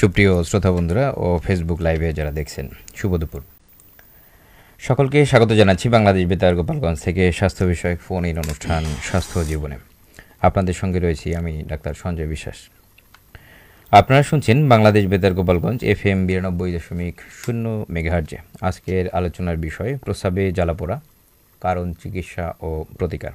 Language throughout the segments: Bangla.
সুপ্রিয় শ্রোতা বন্ধুরা ও ফেসবুক লাইভে যারা দেখছেন, শুভ দুপুর। সকলকে স্বাগত জানাচ্ছি বাংলাদেশ বেতার গোপালগঞ্জ থেকে স্বাস্থ্য বিষয়ক ফোন ইন অনুষ্ঠান স্বাস্থ্য জীবনে। আপনাদের সঙ্গে রয়েছি আমি ডাক্তার সঞ্জয় বিশ্বাস। আপনারা শুনছেন বাংলাদেশ বেতার গোপালগঞ্জ FM 92.0 মেগাহার্জে। আজকের আলোচনার বিষয় প্রস্রাবে জ্বালাপোড়া, কারণ, চিকিৎসা ও প্রতিকার।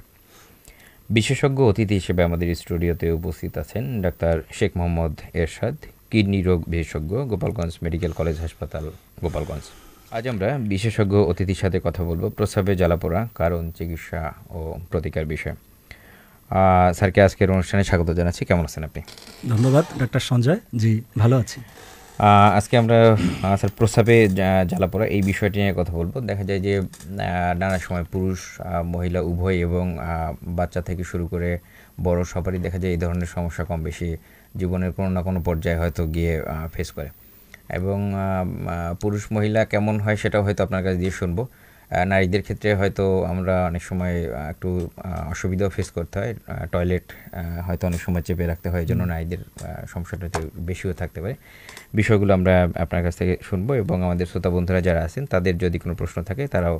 বিশেষজ্ঞ অতিথি হিসেবে আমাদের স্টুডিওতে উপস্থিত আছেন ডাক্তার শেখ মোহাম্মদ এরশাদ, কিডনি রোগ বিশেষজ্ঞ, গোপালগঞ্জ মেডিকেল কলেজ হাসপাতাল, গোপালগঞ্জ। আজ আমরা বিশেষজ্ঞ অতিথির সাথে কথা বলবো প্রস্রাবে জ্বালাপোড়া, কারণ, চিকিৎসা ও প্রতিকার বিষয়ে। স্যারকে আজকের অনুষ্ঠানে স্বাগত জানাচ্ছি। কেমন আছেন আপনি? ধন্যবাদ ডাক্তার সঞ্জয়। জি, ভালো আছি। আজকে আমরা স্যার প্রস্রাবে জ্বালাপোড়া এই বিষয়টি নিয়ে কথা বলবো। দেখা যায় যে নানা সময় পুরুষ মহিলা উভয় এবং বাচ্চা থেকে শুরু করে বড় সবারই দেখা যায় এই ধরনের সমস্যা কম বেশি জীবনের কোনো না কোনো পর্যায়ে হয়তো গিয়ে ফেস করে। এবং পুরুষ মহিলা কেমন হয় সেটাও হয়তো আপনার কাছে দিয়ে শুনবো। নারীদের ক্ষেত্রে হয়তো আমরা অনেক সময় একটু অসুবিধাও ফেস করতে হয়, টয়লেট হয়তো অনেক সময় চেপে রাখতে হয়, এই জন্য নারীদের সমস্যাটা একটু বেশিও থাকতে পারে। বিষয়গুলো আমরা আপনার কাছ থেকে শুনবো এবং আমাদের শ্রোতা বন্ধুরা যারা আছেন তাদের যদি কোনো প্রশ্ন থাকে তারাও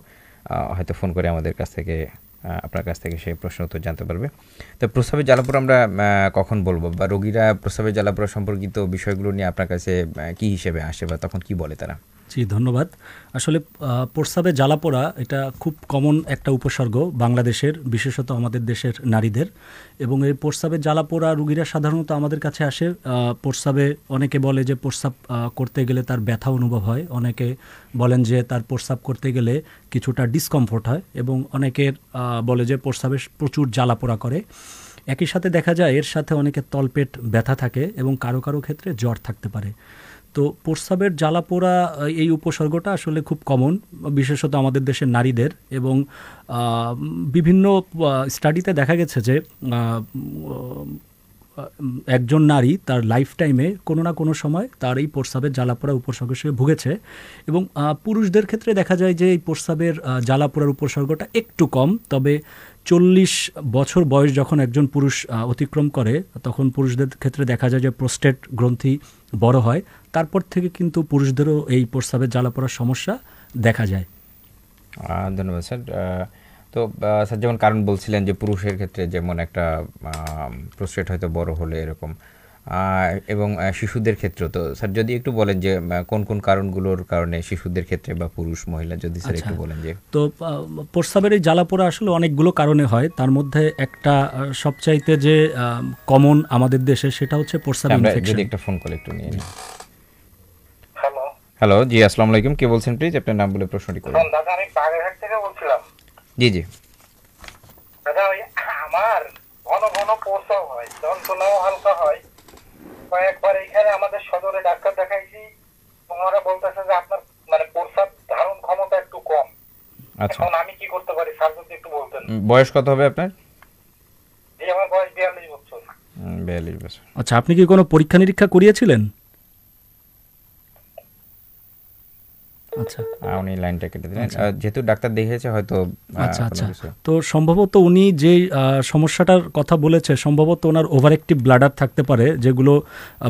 হয়তো ফোন করে আমাদের কাছ থেকে আপনার কাছ থেকে সেই প্রশ্ন উত্তর জানতে পারবে। তো প্রস্রাবের জ্বালাপোড়া আমরা কখন বলবো, বা রোগীরা প্রস্রাবের জ্বালাপোড়া সম্পর্কিত বিষয়গুলো নিয়ে আপনার কাছে কী হিসেবে আসে বা তখন কি বলে তারা? জি, ধন্যবাদ। আসলে প্রস্রাবে জ্বালাপোড়া এটা খুব কমন একটা উপসর্গ বাংলাদেশের, বিশেষত আমাদের দেশের নারীদের। এবং এই প্রস্রাবের জ্বালাপোড়া রোগীরা সাধারণত আমাদের কাছে আসে প্রস্রাবে, অনেকে বলে যে প্রস্রাব করতে গেলে তার ব্যথা অনুভব হয়, অনেকে বলেন যে তার প্রস্রাব করতে গেলে কিছুটা ডিসকমফোর্ট হয়, এবং অনেকের বলে যে প্রস্রাবে প্রচুর জ্বালাপোড়া করে। একই সাথে দেখা যায় এর সাথে অনেকের তলপেট ব্যথা থাকে এবং কারো কারো ক্ষেত্রে জ্বর থাকতে পারে। তো প্রস্রাবের জ্বালাপোড়া এই উপসর্গটা আসলে খুব কমন, বিশেষত আমাদের দেশের নারীদের। এবং বিভিন্ন স্টাডিতে দেখা গেছে যে একজন নারী তার লাইফ টাইমে কোনো না কোনো সময় তার এই প্রস্রাবের জ্বালাপোড়া উপসর্গ হিসেবে ভুগেছে। এবং পুরুষদের ক্ষেত্রে দেখা যায় যে এই প্রস্রাবের জ্বালাপোড়ার উপসর্গটা একটু কম, তবে 40 বছর বয়স যখন একজন পুরুষ অতিক্রম করে তখন পুরুষদের ক্ষেত্রে দেখা যায় যে প্রোস্টেট গ্রন্থি বড় হয়, তারপর থেকে কিন্তু পুরুষদেরও এই প্রস্রাবের জ্বালাপোড়ার সমস্যা দেখা যায়। ধন্যবাদ স্যার। তো স্যার যেমন কারণ বলছিলেন যে পুরুষের ক্ষেত্রে যেমন একটা প্রোস্টেট হয়তো বড় হলে এরকম, এবং শিশুদের ক্ষেত্রে, তো স্যার যদি একটু বলেন যে কোন কোন কারণগুলোর কারণে শিশুদের ক্ষেত্রে বা পুরুষ মহিলা যদি স্যার একটু বলেন। যে তো প্রস্রাবের এই জ্বালাপোড়া আসলে অনেকগুলো কারণে হয়, তার মধ্যে একটা সবচাইতে যে কমন আমাদের দেশে সেটা হচ্ছে প্রস্রাব ইনফেকশন। যদি একটা ফোন কল একটু নিয়ে নিই। হ্যালো, জি আসসালামু আলাইকুম, কে বলছেন প্লিজ আপনার নাম বলে প্রশ্নটি করুন। দাদা আমি বাগেরহাট থেকে বলছিলাম। জি জি দাদা ওই আমার ঘন ঘন প্রস্রাব হয়, যন্ত্রণাও হালকা হয়। কয়েকবার এখানে আমাদের সদরে ডাক্তার দেখাইছি, ওনারা বলতেছে যে আপনার মানে প্রস্রাব ধারণ ক্ষমতা একটু কম। আচ্ছা, এখন আমি কি করতে পারি স্যার যদি একটু বলতেন। বয়স কত হবে আপনার? জি আমার বয়স 42 বছর। 42 বছর। আচ্ছা, আপনি কি কোনো পরীক্ষা নিরীক্ষা করিয়েছিলেন? আচ্ছা, উনি লাইনটা কেটে দিলেন, যেহেতু ডাক্তার দেখেছে হয়তো। আচ্ছা আচ্ছা, তো সম্ভবত উনি যে সমস্যাটার কথা বলেছে সম্ভবত ওনার ওভার অ্যাক্টিভ ব্লাডার থাকতে পারে, যেগুলো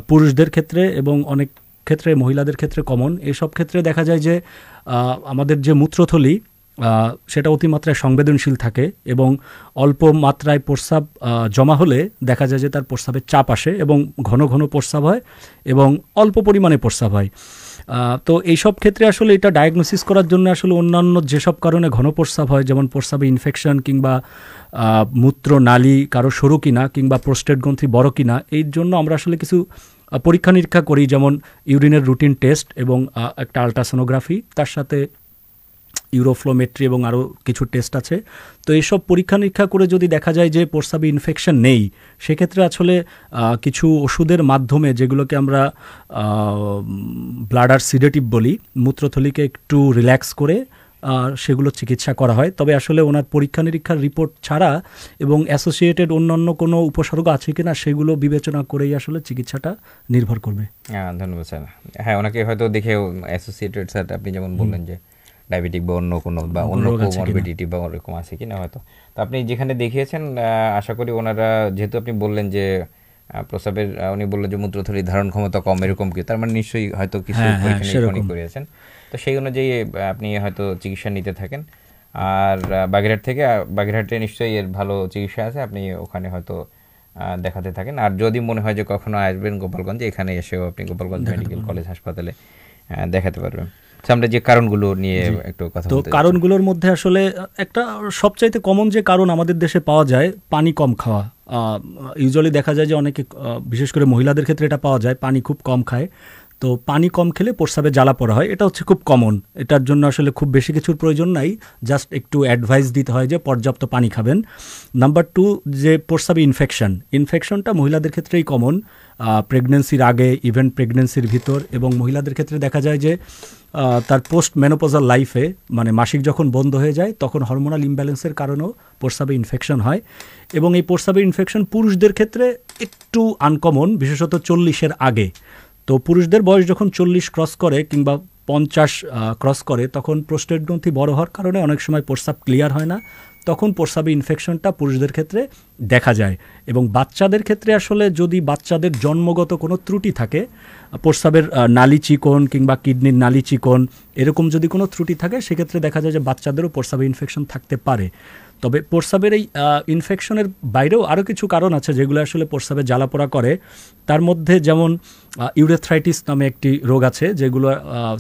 পুরুষদের ক্ষেত্রে এবং অনেক ক্ষেত্রে মহিলাদের ক্ষেত্রে কমন। এইসব ক্ষেত্রে দেখা যায় যে আমাদের যে মূত্রথলি সেটা অতিমাত্রায় সংবেদনশীল থাকে, এবং অল্প মাত্রায় প্রস্রাব জমা হলে দেখা যায় যে তার প্রস্রাবের চাপ আসে এবং ঘন ঘন প্রস্রাব হয় এবং অল্প পরিমাণে প্রস্রাব হয়। তো এইসব ক্ষেত্রে আসলে এটা ডায়াগনোসিস করার জন্য আসলে অন্যান্য যেসব কারণে ঘন প্রস্রাব হয়, যেমন প্রস্রাবে ইনফেকশন কিংবা মূত্রনালী কারো সরু কিনা কিংবা প্রোস্টেট গ্রন্থি বড় কিনা, এই জন্য আমরা আসলে কিছু পরীক্ষা নিরীক্ষা করি, যেমন ইউরিনের রুটিন টেস্ট এবং একটা আলট্রাসোনোগ্রাফি, তার সাথে ইউরোফ্লোমেট্রি এবং আরও কিছু টেস্ট আছে। তো এইসব পরীক্ষা নিরীক্ষা করে যদি দেখা যায় যে প্রস্রাবে ইনফেকশন নেই, সেক্ষেত্রে আসলে কিছু ওষুধের মাধ্যমে, যেগুলোকে আমরা ব্লাডার সিডেটিভ বলি, মূত্রথলিকে একটু রিল্যাক্স করে সেগুলো চিকিৎসা করা হয়। তবে আসলে ওনার পরীক্ষা নিরীক্ষার রিপোর্ট ছাড়া এবং অ্যাসোসিয়েটেড অন্যান্য কোনো উপসর্গ আছে কিনা সেগুলো বিবেচনা করেই আসলে চিকিৎসাটা নির্ভর করবে। ধন্যবাদ স্যার। হ্যাঁ, ওনাকে হয়তো দেখে অ্যাসোসিয়েটেড স্যার আপনি যেমন বললেন যে ডায়াবেটিক বা অন্য কোনো বা অন্য কোমরবিডিটি বা ওরকম আছে কিনা হয়তো। তো আপনি যেখানে দেখিয়েছেন আশা করি ওনারা, যেহেতু আপনি বললেন যে প্রস্রাবের উনি বললেন যে মূত্রথলির ধারণ ক্ষমতা কম, এরকম কি? তার মানে নিশ্চয়ই হয়তো কিছু পরীক্ষা নিরীক্ষা করেছেন, তো সেই অনুযায়ী আপনি হয়তো চিকিৎসা নিতে থাকেন। আর বাগেরহাটে নিশ্চয়ই এর ভালো চিকিৎসা আছে, আপনি ওখানে হয়তো দেখাতে থাকেন। আর যদি মনে হয় যে কখনো আসবেন গোপালগঞ্জে, এখানে এসেও আপনি গোপালগঞ্জ মেডিকেল কলেজ হাসপাতালে দেখাতে পারবেন। আমরা যে কারণগুলো নিয়ে একটু কথা বলতে, তো কারণগুলোর মধ্যে আসলে একটা সবচাইতে কমন যে কারণ আমাদের দেশে পাওয়া যায়, পানি কম খাওয়া। ইউজুয়ালি দেখা যায় যে অনেকে, বিশেষ করে মহিলাদের ক্ষেত্রে এটা পাওয়া যায়, পানি খুব কম খায়। তো পানি কম খেলে প্রস্রাবে জ্বালা পড়া হয়, এটা হচ্ছে খুব কমন। এটার জন্য আসলে খুব বেশি কিছুর প্রয়োজন নাই, জাস্ট একটু অ্যাডভাইস দিতে হয় যে পর্যাপ্ত পানি খাবেন। নাম্বার 2, যে প্রস্রাবে ইনফেকশনটা মহিলাদের ক্ষেত্রেই কমন, প্রেগনেন্সির আগে, ইভেন প্রেগনেন্সির ভিতর, এবং মহিলাদের ক্ষেত্রে দেখা যায় যে তার পোস্ট মেনোপজাল লাইফে, মানে মাসিক যখন বন্ধ হয়ে যায় তখন হরমোনাল ইমব্যালেন্সের কারণেও প্রস্রাবে ইনফেকশন হয়। এবং এই প্রস্রাবের ইনফেকশন পুরুষদের ক্ষেত্রে একটু আনকমন, বিশেষত 40-এর আগে। তো পুরুষদের বয়স যখন 40 ক্রস করে কিংবা 50 ক্রস করে, তখন প্রোস্টেট গ্রন্থি বড় হওয়ার কারণে অনেক সময় প্রস্রাব ক্লিয়ার হয় না, তখন প্রস্রাবে ইনফেকশনটা পুরুষদের ক্ষেত্রে দেখা যায়। এবং বাচ্চাদের ক্ষেত্রে আসলে যদি বাচ্চাদের জন্মগত কোনো ত্রুটি থাকে, প্রস্রাবের নালী চিকন কিংবা কিডনির নালী চিকন, এরকম যদি কোনো ত্রুটি থাকে, সেক্ষেত্রে দেখা যায় যে বাচ্চাদেরও প্রস্রাবে ইনফেকশন থাকতে পারে। তবে প্রস্রাবের এই ইনফেকশনের বাইরেও আরও কিছু কারণ আছে যেগুলো আসলে প্রস্রাবে জ্বালাপোড়া করে। তার মধ্যে যেমন ইউরেথ্রাইটিস নামে একটি রোগ আছে, যেগুলো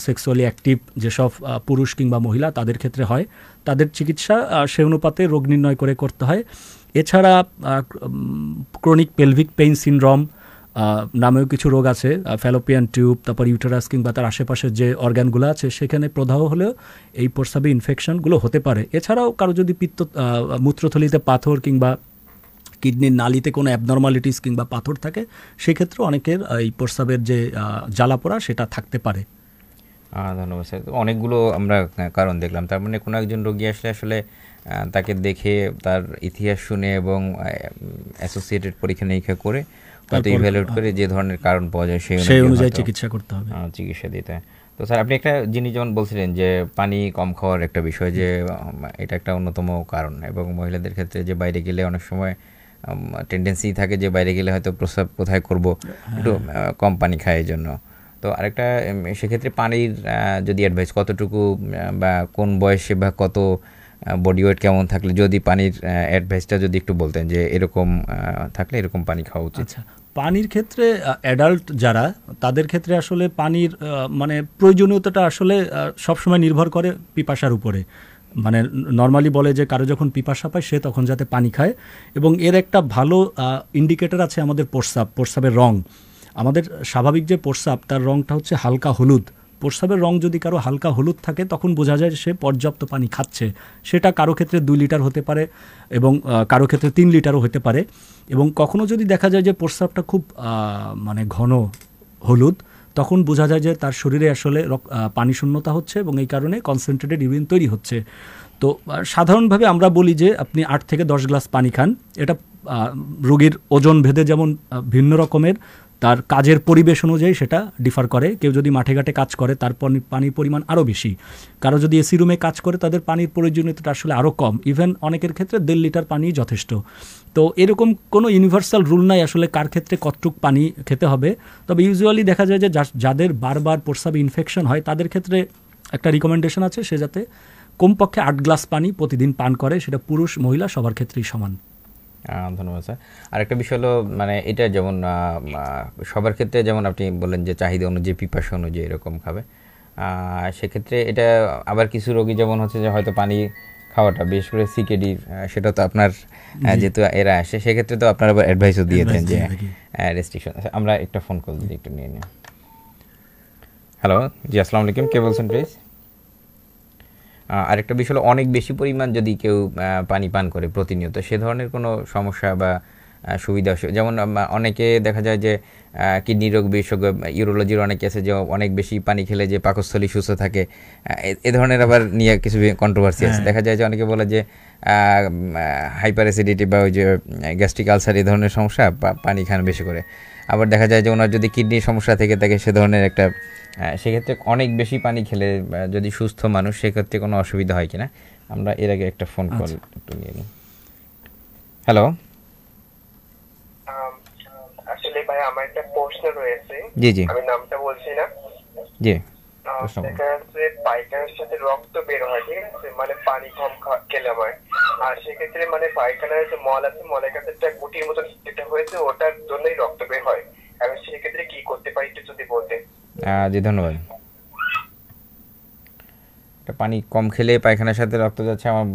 সেক্সুয়ালি অ্যাক্টিভ যেসব পুরুষ কিংবা মহিলা তাদের ক্ষেত্রে হয়। তাদের চিকিৎসা সে অনুপাতে রোগ নির্ণয় করে করতে হয়। এছাড়া ক্রনিক পেলভিক পেইন সিনড্রোম নামেও কিছু রোগ আছে, ফ্যালোপিয়ান টিউব, তারপর ইউটেরাস কিংবা তার আশেপাশের যে অর্গানগুলো আছে সেখানে প্রদাহ হলেও এই প্রস্রাবে ইনফেকশনগুলো হতে পারে। এছাড়াও কারো যদি মূত্রথলিতে পাথর কিংবা কিডনির নালিতে কোনো অ্যাবনর্মালিটিস কিংবা পাথর থাকে, সেক্ষেত্রেও অনেকের এই প্রস্রাবের যে জ্বালাপোড়া সেটা থাকতে পারে। ধন্যবাদ স্যার। অনেকগুলো আমরা কারণ দেখলাম। তার মানে কোনো একজন রোগী আসলে তাকে দেখে, তার ইতিহাস শুনে এবং অ্যাসোসিয়েটেড পরীক্ষা নিরীক্ষা করে হয়তো ইভ্যালুয়েট করে যে ধরনের কারণ পাওয়া যায় সেই অনুযায়ী চিকিৎসা করতে হবে, চিকিৎসা দিতে হয়। তো স্যার, আপনি একটা জিনিস যেমন বলছিলেন যে পানি কম খাওয়ার একটা বিষয়, যে এটা একটা অন্যতম কারণ, এবং মহিলাদের ক্ষেত্রে যে বাইরে গেলে অনেক সময় টেন্ডেন্সি থাকে যে বাইরে গেলে হয়তো প্রস্রাব কোথায় করব, একটু কম পানি খায় এই জন্য। তো আরেকটা, সেক্ষেত্রে পানির যদি অ্যাডভাইস কতটুকু বা কোন বয়সে বা কত বডি ওয়েট কেমন থাকলে, যদি পানির অ্যাডভাইসটা যদি একটু বলতেন যে এরকম থাকলে এরকম পানি খাওয়া উচিত। আচ্ছা, পানির ক্ষেত্রে অ্যাডাল্ট যারা, তাদের ক্ষেত্রে আসলে পানির মানে প্রয়োজনীয়তাটা আসলে সবসময় নির্ভর করে পিপাসার উপরে। মানে নর্মালি বলে যে কারো যখন পিপাসা পায় সে তখন যাতে পানি খায়। এবং এর একটা ভালো ইন্ডিকেটর আছে আমাদের প্রস্রাবের রং। আমাদের স্বাভাবিক যে প্রস্রাব, তার রংটা হচ্ছে হালকা হলুদ। প্রস্রাবের রং যদি কারো হালকা হলুদ থাকে, তখন বোঝা যায় সে পর্যাপ্ত পানি খাচ্ছে। সেটা কারো ক্ষেত্রে 2 লিটার হতে পারে এবং কারো ক্ষেত্রে 3 লিটারও হতে পারে। এবং কখনো যদি দেখা যায় যে প্রস্রাবটা খুব মানে ঘন হলুদ, তখন বোঝা যায় যে তার শরীরে আসলে পানি শূন্যতা হচ্ছে এবং এই কারণে কনসেন্ট্রেটেড ইউরিন তৈরি হচ্ছে। তো সাধারণভাবে আমরা বলি যে আপনি 8 থেকে 10 গ্লাস পানি খান। এটা রোগীর ওজন ভেদে যেমন ভিন্ন রকমের, তার কাজের পরিবেশ অনুযায়ী সেটা ডিফার করে। কেউ যদি মাঠে ঘাটে কাজ করে তার পানির পরিমাণ আরও বেশি, কারো যদি এসি রুমে কাজ করে তাদের পানির প্রয়োজনীয়তাটা আসলে আরও কম। ইভেন অনেকের ক্ষেত্রে 1.5 লিটার পানি যথেষ্ট। তো এরকম কোনো ইউনিভার্সাল রুল নাই আসলে কার ক্ষেত্রে কতটুক পানি খেতে হবে। তবে ইউজুয়ালি দেখা যায় যে যাদের বারবার প্রস্রাবে ইনফেকশন হয় তাদের ক্ষেত্রে একটা রিকমেন্ডেশন আছে, সে যাতে কমপক্ষে 8 গ্লাস পানি প্রতিদিন পান করে। সেটা পুরুষ মহিলা সবার ক্ষেত্রেই সমান। ধন্যবাদ স্যার। আরেকটা বিষয় হলো, মানে এটা যেমন সবার ক্ষেত্রে যেমন আপনি বললেন যে চাহিদা অনুযায়ী, পিপাসা অনুযায়ী এরকম খাবে, সেক্ষেত্রে এটা আবার কিছু রোগী যেমন হচ্ছে যে হয়তো পানি খাওয়াটা, বিশেষ করে সিকেডি, সেটা তো আপনার যেহেতু এরা আসে, সেক্ষেত্রে তো আপনার আবার অ্যাডভাইসও দিয়ে দেন যে রেস্ট্রিকশন। আমরা একটা ফোন কল যদি একটু নিয়ে নিই। হ্যালো, জি আসসালামু আলাইকুম, কে বলছেন প্লিজ? আরেকটা বিষয় হলো, অনেক বেশি পরিমাণ যদি কেউ পানি পান করে প্রতিনিয়ত, সে ধরনের কোনো সমস্যা বা সুবিধা, যেমন অনেকে দেখা যায় যে কিডনি রোগ বিশেষজ্ঞ, ইউরোলজির অনেকে আছে যে অনেক বেশি পানি খেলে যে পাকস্থলী সুস্থ থাকে, এ ধরনের আবার নিয়ে কিছু কন্ট্রোভার্সি আছে। দেখা যায় যে অনেকে বলে যে হাইপার অ্যাসিডিটি বা ওই যে গ্যাস্ট্রিক আলসার, এই ধরনের সমস্যা পানি খান বেশি করে। আবার দেখা যায় যে ওনার যদি কিডনির সমস্যা থেকে থাকে, সে ধরনের একটা, সেক্ষেত্রে অনেক বেশি পানি খেলে যদি সুস্থ মানুষ, সেক্ষেত্রে কোনো অসুবিধা হয় কিনা, আমরা এর আগে একটা ফোন কল একটু নিয়ে নিই। হ্যালো, ভাই আমার একটা প্রশ্ন রয়েছে, জি জি আমি নামটা বলছি না। জি প্রশ্ন করুন। দেখা যাচ্ছে পায়খানার সাথে রক্ত বের হয়, ঠিক আছে, মানে পানি কম খেলে আমার। আর সেক্ষেত্রে মানে পায়খানার যে মল আছে, মলের কাছে একটা গুটির মতো যেটা হয়েছে, ওটার জন্যই রক্ত বের হয়। আমি সেক্ষেত্রে কি করতে পারি একটু যদি বলতে। জি ধন্যবাদ। এটা পানি কম খেলে পায়খানার সাথে রক্ত যাচ্ছে, আমার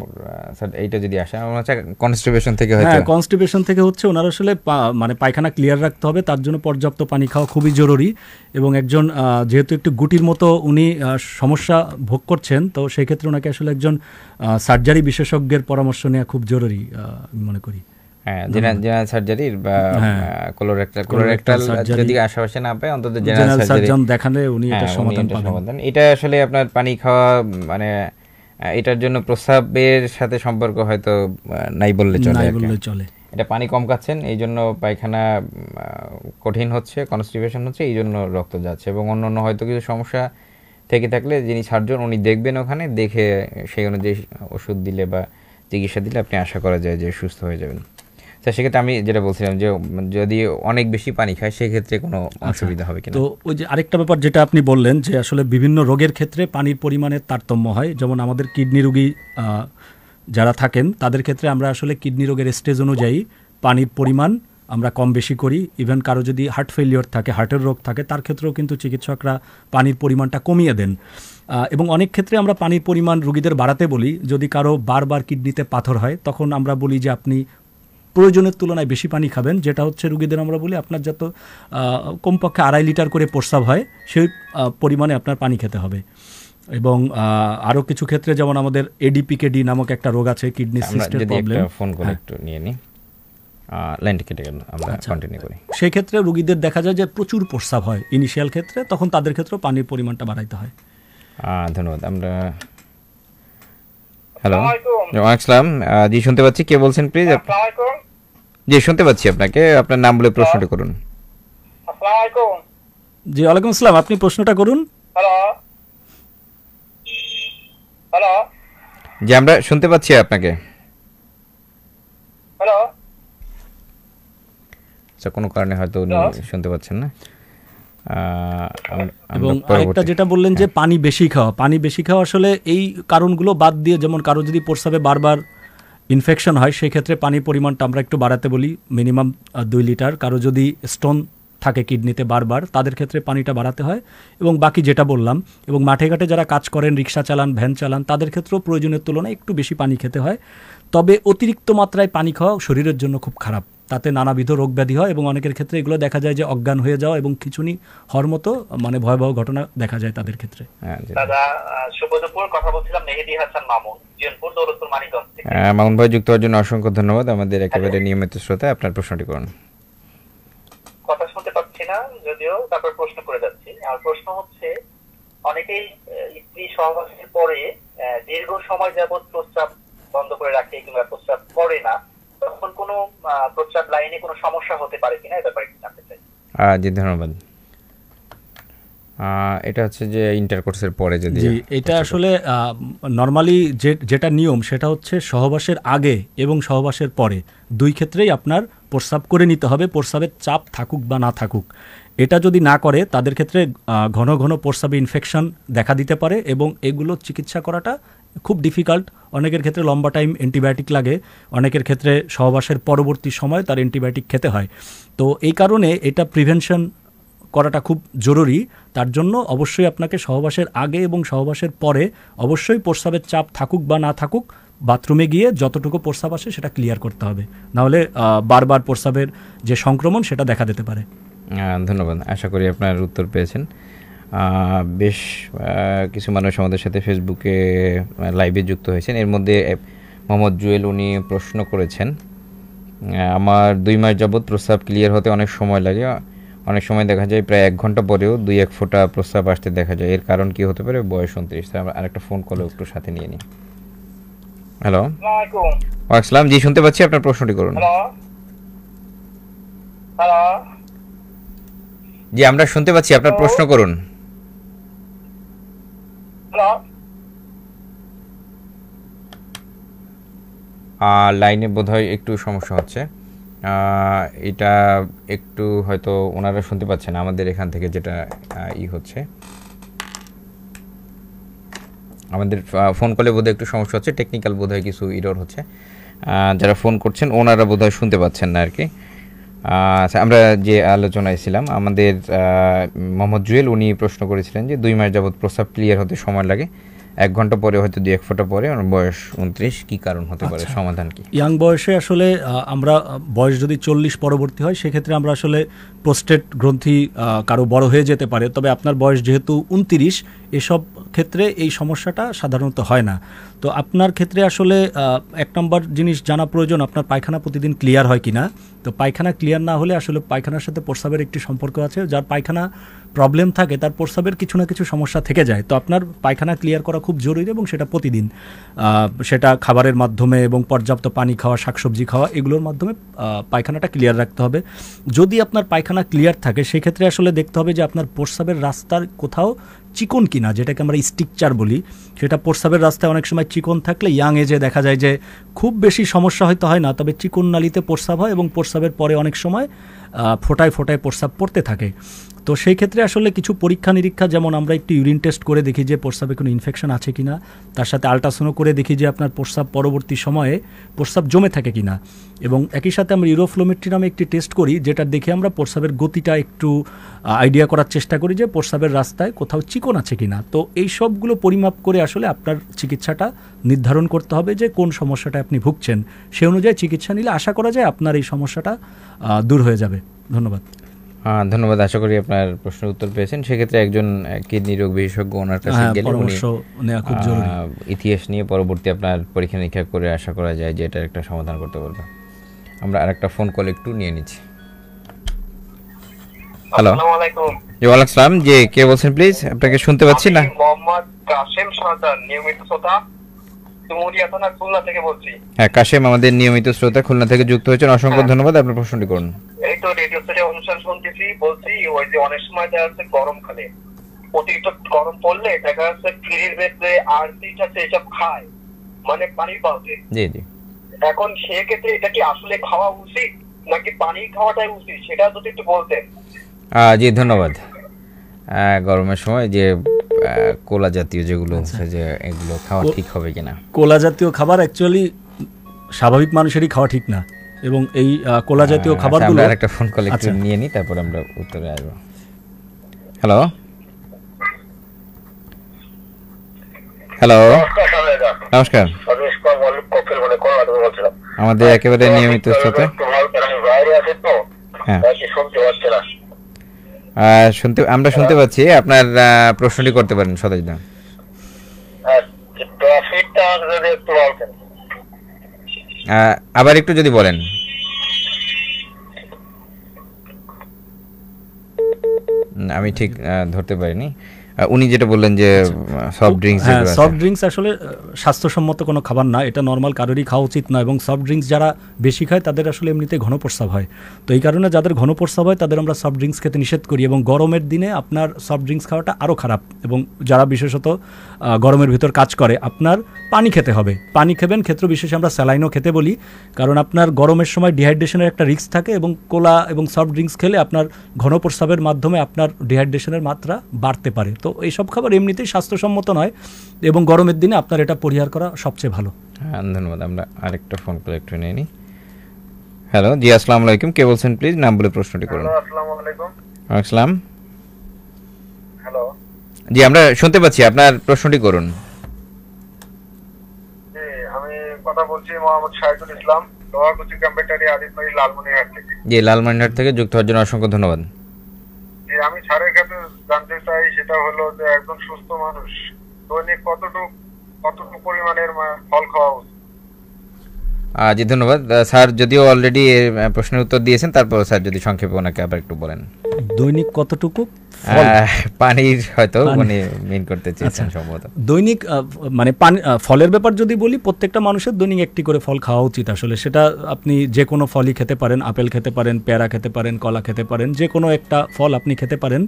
স্যার এইটা যদি আসে আমার হচ্ছে কনস্টিপেশন থেকে হয়তো। হ্যাঁ, কনস্টিপেশন থেকে হচ্ছে। ওনার আসলে মানে পায়খানা ক্লিয়ার রাখতে হবে, তার জন্য পর্যাপ্ত পানি খাওয়া খুবই জরুরি। এবং একজন যেহেতু একটু গুটির মতো উনি সমস্যা ভোগ করছেন, তো সেই ক্ষেত্রে ওনাকে আসলে একজন সার্জারি বিশেষজ্ঞের পরামর্শ নেওয়া খুব জরুরি আমি মনে করি। হ্যাঁ, জেনারেল সার্জারির বা কোলোরেক্টাল যদি আশেপাশে না পায়, অন্তত জেনারেল সার্জন দেখালে উনি এটা সমাধান পাবেন। এটা আসলে আপনার পানি খাওয়া মানে এটার জন্য প্রস্রাবের সাথে সম্পর্ক হয়তো নাই বললে চলে। এটা পানি কম খাচ্ছেন, এই জন্য পায়খানা কঠিন হচ্ছে, কনস্টিপেশন হচ্ছে, এই জন্য রক্ত যাচ্ছে। এবং অন্য হয়তো কিছু সমস্যা থেকে থাকলে যিনি সার্জন উনি দেখবেন, ওখানে দেখে সেই অনুযায়ী ওষুধ দিলে বা চিকিৎসা দিলে আপনি আশা করা যায় যে সুস্থ হয়ে যাবেন। সেক্ষেত্রে আমি যেটা বলছিলাম যে যদি অনেক বেশি পানি খায় সেক্ষেত্রে কোনো অসুবিধা হবে কিনা। তো ওই যে আরেকটা ব্যাপার যেটা আপনি বললেন যে আসলে বিভিন্ন রোগের ক্ষেত্রে পানির পরিমাণের তারতম্য হয়। যেমন আমাদের কিডনি রোগী যারা থাকেন তাদের ক্ষেত্রে আমরা আসলে কিডনি রোগের স্টেজ অনুযায়ী পানির পরিমাণ আমরা কম বেশি করি। ইভেন কারো যদি হার্ট ফেলিওর থাকে, হার্টের রোগ থাকে, তার ক্ষেত্রেও কিন্তু চিকিৎসকরা পানির পরিমাণটা কমিয়ে দেন। এবং অনেক ক্ষেত্রে আমরা পানির পরিমাণ রোগীদের বাড়াতে বলি। যদি কারো বারবার কিডনিতে পাথর হয়, তখন আমরা বলি যে আপনি প্রয়োজনের তুলনায় বেশি পানি খাবেন, যেটা হচ্ছে রুগীদের আমরা বলি আপনার যত কমপক্ষে 2.5 লিটার করে প্রস্রাব হয় সেই পরিমাণে আপনার পানি খেতে হবে। এবং আরও কিছু ক্ষেত্রে যেমন আমাদের এডিপিকেডি নামক একটা রোগ আছে, কিডনি সিস্টেম প্রবলেম। ফোন করে একটু নিয়ে নিই, লাইনটা কেটে গেল, আমরা কন্টিনিউ করি। সেই ক্ষেত্রে রুগীদের দেখা যায় যে প্রচুর প্রস্রাব হয় ইনিশিয়াল ক্ষেত্রে, তখন তাদের ক্ষেত্রেও পানির পরিমাণটা বাড়াইতে হয়। ধন্যবাদ। আমরা হ্যালো, আসসালাম, জি শুনতে পাচ্ছি, কে বলছেন প্লিজ? জি শুনতে পাচ্ছি আপনাকে, আপনার নাম বলে প্রশ্নটা করুন। জি ওয়ালাইকুম আসসালাম, আপনি প্রশ্নটা করুন। হ্যালো, জি আমরা শুনতে পাচ্ছি আপনাকে। হ্যালো, আচ্ছা, কোনো কারণে হয়তো উনি শুনতে পাচ্ছেন না। এবং আরেকটা যেটা বললেন যে পানি বেশি খাওয়া, আসলে এই কারণগুলো বাদ দিয়ে, যেমন কারো যদি প্রস্রাবে বারবার ইনফেকশন হয় সেক্ষেত্রে পানির পরিমাণটা আমরা একটু বাড়াতে বলি, মিনিমাম 2 লিটার। কারো যদি স্টোন থাকে কিডনিতে বারবার, তাদের ক্ষেত্রে পানিটা বাড়াতে হয়। এবং বাকি যেটা বললাম, এবং মাঠে ঘাটে যারা কাজ করেন, রিক্সা চালান, ভ্যান চালান, তাদের ক্ষেত্রেও প্রয়োজনের তুলনায় একটু বেশি পানি খেতে হয়। তবে অতিরিক্ত মাত্রায় পানি খাওয়া শরীরের জন্য খুব খারাপ, তাতে নানাবিধ রোগ ব্যাধি হয় এবং অনেকের ক্ষেত্রে এগুলো দেখা যায় যে অজ্ঞান হয়ে যাওয়া এবং খিঁচুনি হওয়ার মতো মানে ভয়াবহ ঘটনা দেখা যায় তাদের ক্ষেত্রে। দাদা শুভ দুপুর, কথা বলছিলাম মেহেদী হাসান মামুন, জিয়নপুর দৌলতপুর মানিকগঞ্জ থেকে। মামুন ভাই যুক্ত হওয়ার জন্য অসংখ্য ধন্যবাদ, আমাদের একেবারে নিয়মিত শ্রোতা। আপনার প্রশ্নটি করুন। কথা শুনতে পাচ্ছি না যদিও, তারপর প্রশ্ন করে যাচ্ছি। আর প্রশ্ন হচ্ছে, অনেকেই স্ত্রী সহবাসের পরে দীর্ঘ সময় যাবত প্রস্রাব বন্ধ করে রাখে কিংবা প্রস্রাব করে না, তখন কোনো প্রস্রাব লাইনে কোনো সমস্যা হতে পারে কিনা, এ ব্যাপারে একটু জানতে চাই। জি ধন্যবাদ। এটা হচ্ছে যে ইন্টারকোর্সের পরে যদি, এটা আসলে নর্মালি যেটা নিয়ম সেটা হচ্ছে সহবাসের আগে এবং সহবাসের পরে দুই ক্ষেত্রেই আপনার প্রস্রাব করে নিতে হবে, প্রস্রাবের চাপ থাকুক বা না থাকুক। এটা যদি না করে তাদের ক্ষেত্রে ঘন ঘন প্রস্রাবে ইনফেকশন দেখা দিতে পারে এবং এগুলো চিকিৎসা করাটা খুব ডিফিকাল্ট। অনেকের ক্ষেত্রে লম্বা টাইম অ্যান্টিবায়োটিক লাগে, অনেকের ক্ষেত্রে সহবাসের পরবর্তী সময় তার অ্যান্টিবায়োটিক খেতে হয়। তো এই কারণে এটা প্রিভেনশন করাটা খুব জরুরি। তার জন্য অবশ্যই আপনাকে সহবাসের আগে এবং সহবাসের পরে অবশ্যই প্রস্রাবের চাপ থাকুক বা না থাকুক বাথরুমে গিয়ে যতটুকু প্রস্রাব আসে সেটা ক্লিয়ার করতে হবে, নাহলে বারবার প্রস্রাবের যে সংক্রমণ সেটা দেখা দিতে পারে। ধন্যবাদ, আশা করি আপনার উত্তর পেয়েছেন। বেশ কিছু মানুষ আমাদের সাথে ফেসবুকে লাইভে যুক্ত হয়েছেন। এর মধ্যে মোহাম্মদ জুয়েল, উনি প্রশ্ন করেছেন, আমার 2 মাস যাবৎ প্রস্রাব ক্লিয়ার হতে অনেক সময় লাগে, অনেক সময় দেখা যায় প্রায় 1 ঘন্টা পরেও 2-1 ফোঁটা প্রস্রাব আসতে দেখা যায়, এর কারণ কি হতে পারে? বয়স 29। আমরা আরেকটা ফোন কলে একটু সাথে নিয়ে নিই। হ্যালো, আসসালাম, জি শুনতে পাচ্ছি, আপনার প্রশ্নটি করুন। হ্যালো, জি আমরা শুনতে পাচ্ছি, আপনার প্রশ্ন করুন। লাইনে বোধহয় একটু সমস্যা হচ্ছে। এটা একটু হয়তো ওনারা শুনতে পাচ্ছেন আমাদের এখান থেকে যেটা হচ্ছে আমাদের ফোন কলে বোধহয় একটু সমস্যা হচ্ছে, টেকনিক্যাল বোধহয় কিছু এরর হচ্ছে, যারা ফোন করছেন ওনারা বোধহয় শুনতে পাচ্ছেন না আর কি। আচ্ছা, আমরা যে আলোচনায় ছিলাম, আমাদের মোহাম্মদ জুয়েল উনি প্রশ্ন করেছিলেন যে 2 মাস যাবৎ প্রস্রাব ক্লিয়ার হতে সময় লাগে, 1 ঘন্টা পরে হয়তো 2-1 ফোঁটা পরে, ওনার বয়স 29, কি কারণ হতে পারে, সমাধান কি? ইয়াং বয়সে আসলে আমরা বয়স যদি 40 পরবর্তী হয় সেক্ষেত্রে আমরা আসলে প্রোস্টেট গ্রন্থি কারো বড় হয়ে যেতে পারে, তবে আপনার বয়স যেহেতু 29, এসব ক্ষেত্রে এই সমস্যাটা সাধারণত হয় না। তো আপনার ক্ষেত্রে আসলে 1 নম্বর জিনিস জানা প্রয়োজন, আপনার পায়খানা প্রতিদিন ক্লিয়ার হয় কিনা। তো পায়খানা ক্লিয়ার না হলে আসলে পায়খানার সাথে প্রস্রাবের একটি সম্পর্ক আছে, যার পায়খানা প্রবলেম থাকে তার প্রস্রাবের কিছু না কিছু সমস্যা থেকে যায়। তো আপনার পায়খানা ক্লিয়ার করা খুব জরুরি এবং সেটা প্রতিদিন, সেটা খাবারের মাধ্যমে এবং পর্যাপ্ত পানি খাওয়া, শাকসবজি খাওয়া, এগুলোর মাধ্যমে পায়খানাটা ক্লিয়ার রাখতে হবে। যদি আপনার পায়খানা ক্লিয়ার থাকে সেক্ষেত্রে আসলে দেখতে হবে যে আপনার প্রস্রাবের রাস্তার কোথাও চিকন কিনা, যেটাকে আমরা স্ট্রিকচার বলি, সেটা প্রস্রাবের রাস্তায় অনেক সময় চিকন থাকলে ইয়াং এজে দেখা যায় যে খুব বেশি সমস্যা হয়তো হয় না, তবে চিকন নালিতে প্রস্রাব হয় এবং প্রস্রাবের পরে অনেক সময় ফোঁটায় ফোঁটায় প্রস্রাব পড়তে থাকে। তো সেই ক্ষেত্রে আসলে কিছু পরীক্ষা নিরীক্ষা, যেমন আমরা একটু ইউরিন টেস্ট করে দেখি যে প্রস্রাবে কোনো ইনফেকশন আছে কিনা, তার সাথে আল্ট্রাসাউন্ড করে দেখি যে আপনার প্রস্রাব পরবর্তী সময়ে প্রস্রাব জমে থাকে কিনা, এবং একই সাথে আমরা ইউরোফ্লোমেট্রি নামে একটি টেস্ট করি, যেটা দেখে আমরা প্রস্রাবের গতিটা একটু আইডিয়া করার চেষ্টা করি যে প্রস্রাবের রাস্তায় কোথাও চিকন আছে কিনা। তো এই সবগুলো পরিমাপ করে আসলে আপনার চিকিৎসাটা নির্ধারণ করতে হবে যে কোন সমস্যাটা আপনি ভুগছেন, সে অনুযায়ী চিকিৎসা নিলে আশা করা যায় আপনার এই সমস্যাটা দূর হয়ে যাবে। ধন্যবাদ। ধন্যবাদ, আশা করি আপনার প্রশ্নের উত্তর পেয়েছেন। সেক্ষেত্রে একজন কিডনি রোগ বিশেষজ্ঞ ওনার কাছে গেলে ইতিহাস নিয়ে পরবর্তী আপনার পরীক্ষা নিরীক্ষা করে আশা করা যায় যে এটার একটা সমাধান করতে পারবে। আমরা আরেকটা ফোন কল একটু নিয়ে নিচ্ছি। হ্যালো, ওয়ালাইকুম আসসালাম, জি কে বলছেন প্লিজ? আপনাকে শুনতে পাচ্ছি না। মোহাম্মদ কাশেম সরদার, নিয়মিত শ্রোতা, তুমুরিয়া থানা, খুলনা থেকে বলছি। হ্যাঁ কাশেম, আমাদের নিয়মিত শ্রোতা, খুলনা থেকে যুক্ত হয়েছেন, অসংখ্য ধন্যবাদ। আপনার প্রশ্নটি করুন। এই তো রেডিও সেটে অনুষ্ঠান শুনতেছি, বলছি ওই যে অনেক সময় দেখা যাচ্ছে গরমকালে অতিরিক্ত গরম পড়লে দেখা যাচ্ছে ফ্রিজের ভেতরে আর সিট আছে এসব খায়, মানে পানির বালতি। জি জি, এখন সেক্ষেত্রে এটা কি আসলে খাওয়া উচিত নাকি পানি খাওয়াটাই উচিত, সেটা যদি একটু বলতেন। জি ধন্যবাদ। গরমের সময় যে কোলা জাতীয় যেগুলো হচ্ছে যে এগুলো খাওয়া ঠিক হবে কিনা? কোলা জাতীয় খাবার অ্যাকচুয়ালি স্বাভাবিক মানুষেরই খাওয়া ঠিক না, এবং এই কোলা জাতীয় খাবারগুলো, একটা ফোন কল একটু নিয়ে নিই, তারপর আমরা উত্তরে আসবো। হ্যালো হ্যালো, নমস্কার, আমাদের একেবারে নিয়মিত শ্রোতা। হ্যাঁ আমরা শুনতে পাচ্ছি, আপনার প্রশ্নটি করতে পারেন সদাইদা। আবার একটু যদি বলেন। আমি ঠিক ধরতে পারিনি। উনি যেটা বললেন যে সফট ড্রিঙ্কস, সফট ড্রিঙ্কস আসলে স্বাস্থ্যসম্মত কোনো খাবার না, এটা নর্মাল কারোরই খাওয়া উচিত নয়, এবং সফট ড্রিঙ্কস যারা বেশি খায় তাদের আসলে এমনিতে ঘন প্রস্রাব হয়। তো এই কারণে যাদের ঘন প্রস্রাব হয় তাদের আমরা সফট ড্রিঙ্কস খেতে নিষেধ করি, এবং গরমের দিনে আপনার সফট ড্রিঙ্কস খাওয়াটা আরও খারাপ। এবং যারা বিশেষত গরমের ভিতর কাজ করে, আপনার পানি খেতে হবে, পানি খাবেন, ক্ষেত্র বিশেষে আমরা স্যালাইনও খেতে বলি, কারণ আপনার গরমের সময় ডিহাইড্রেশনের একটা রিস্ক থাকে, এবং কোলা এবং সফট ড্রিঙ্কস খেলে আপনার ঘন প্রস্রাবের মাধ্যমে আপনার ডিহাইড্রেশনের মাত্রা বাড়তে পারে। তো এইসব খাবার এমনিতেই স্বাস্থ্যসম্মত নয়, এবং গরমের দিনে আপনার এটা পরিহার করা সবচেয়ে ভালো। হ্যাঁ ধন্যবাদ। আমরা আরেকটা ফোন কল একটু নিয়ে নিই। হ্যালো, জি আসসালামু আলাইকুম, কে বলছেন প্লিজ? নাম বলে প্রশ্নটি করুন। আসসালামু আলাইকুম। আসসালাম। হ্যালো, জি আমরা শুনতে পাচ্ছি, আপনার প্রশ্নটি করুন। জি আমি কথা বলছি মোহাম্মদ শাহিদুল ইসলাম, লোহাকুচি কম্পিউটারি আদিতবাড়ি, লালমনিরহাট থেকে। জি লালমনিরহাট থেকে যুক্ত হওয়ার জন্য অসংখ্য ধন্যবাদ। জি আমি স্যারের কাছে জানতে চাই, সেটা হলো যে একজন সুস্থ মানুষ দৈনিক কতটুকু পরিমাণের ফল খাওয়া উচিত? জি ধন্যবাদ স্যার, যদিও অলরেডি প্রশ্নের উত্তর দিয়েছেন, তারপর স্যার যদি সংক্ষেপে ওনাকে আবার একটু বলেন। দৈনিক কতটুকু পানির হয়তো মানে মেইন করতে চেয়েছেন সম্ভবত। দৈনিক মানে পানি, ফলের ব্যাপার যদি বলি, প্রত্যেকটা মানুষের দৈনিক একটি করে ফল খাওয়া উচিত। আসলে সেটা আপনি যে কোনো ফলই খেতে পারেন, আপেল খেতে পারেন, পেয়ারা খেতে পারেন, কলা খেতে পারেন, যে কোনো একটা ফল আপনি খেতে পারেন।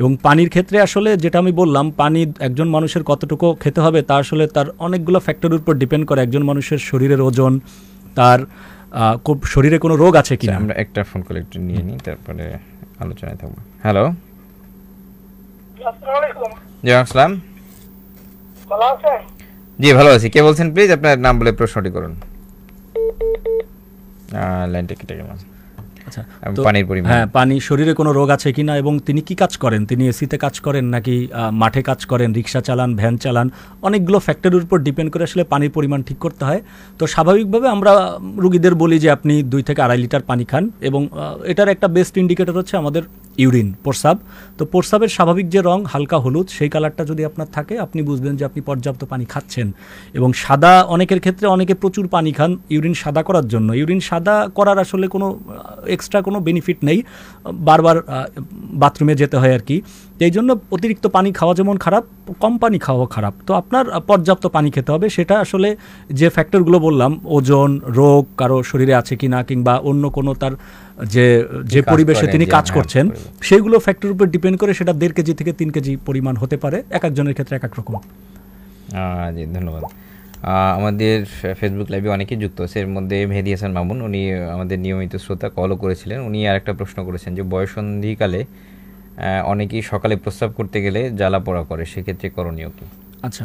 এবং পানির ক্ষেত্রে আসলে যেটা আমি বললাম, পানি একজন মানুষের কতটুকু খেতে হবে তা আসলে তার অনেকগুলো ফ্যাক্টরের উপর ডিপেন্ড করে। একজন মানুষের শরীরের ওজন, তার শরীরে কোনো রোগ আছে কিনা। আমরা একটা ফোন কল একটু নিয়ে নিই, তারপরে আলোচনায় থাকবো। হ্যালো, আসসালামু আলাইকুম। জি আসসালাম। ভালো আছেন? জি ভালো আছি। কে বলছেন প্লিজ? আপনার নাম বলে প্রশ্নটি করুন। লাইনটা কেটে গেল। আচ্ছা, পানির পরিমাণ, হ্যাঁ, পানি, শরীরে কোনো রোগ আছে কিনা এবং তিনি কি কাজ করেন, তিনি এসিতে কাজ করেন নাকি মাঠে কাজ করেন, রিক্সা চালান, ভ্যান চালান, অনেকগুলো ফ্যাক্টরের উপর ডিপেন্ড করে আসলে পানির পরিমাণ ঠিক করতে হয়। তো স্বাভাবিকভাবে আমরা রুগীদের বলি যে আপনি 2 থেকে 2.5 লিটার পানি খান, এবং এটার একটা বেস্ট ইন্ডিকেটর হচ্ছে আমাদের ইউরিন, প্রস্রাব। তো প্রস্রাবের স্বাভাবিক যে রং হালকা হলুদ, সেই কালারটা যদি আপনার থাকে আপনি বুঝবেন যে আপনি পর্যাপ্ত পানি খাচ্ছেন। এবং সাদা, অনেকের ক্ষেত্রে অনেকে প্রচুর পানি খান ইউরিন সাদা করার জন্য। ইউরিন সাদা করার আসলে কোনো এক্সট্রা কোনো বেনিফিট নেই, বারবার বাথরুমে যেতে হয় আর কি। এই জন্য অতিরিক্ত পানি খাওয়া যেমন খারাপ, কম পানি খাওয়া খারাপ। তো আপনার পর্যাপ্ত পানি খেতে হবে। সেটা আসলে যে ফ্যাক্টরগুলো বললাম, ওজন, রোগ কারো শরীরে আছে কিনা, কিংবা অন্য কোনো তার যে পরিবেশে তিনি কাজ করছেন, সেইগুলো ফ্যাক্টরের উপর ডিপেন্ড করে সেটা 1.5 কেজি থেকে 3 কেজি পরিমাণ হতে পারে, এক একজনের ক্ষেত্রে এক এক রকম। জি ধন্যবাদ। আমাদের ফেসবুক লাইভে অনেকেই যুক্ত আছে, এর মধ্যে মেহেদি হাসান মামুন, উনি আমাদের নিয়মিত শ্রোতা, কলও করেছিলেন। উনি আরেকটা প্রশ্ন করেছেন যে বয়ঃসন্ধিকালে অনেকেই সকালে প্রস্রাব করতে গেলে জ্বালা পোড়া করে, সেক্ষেত্রে করণীয় কি? আচ্ছা,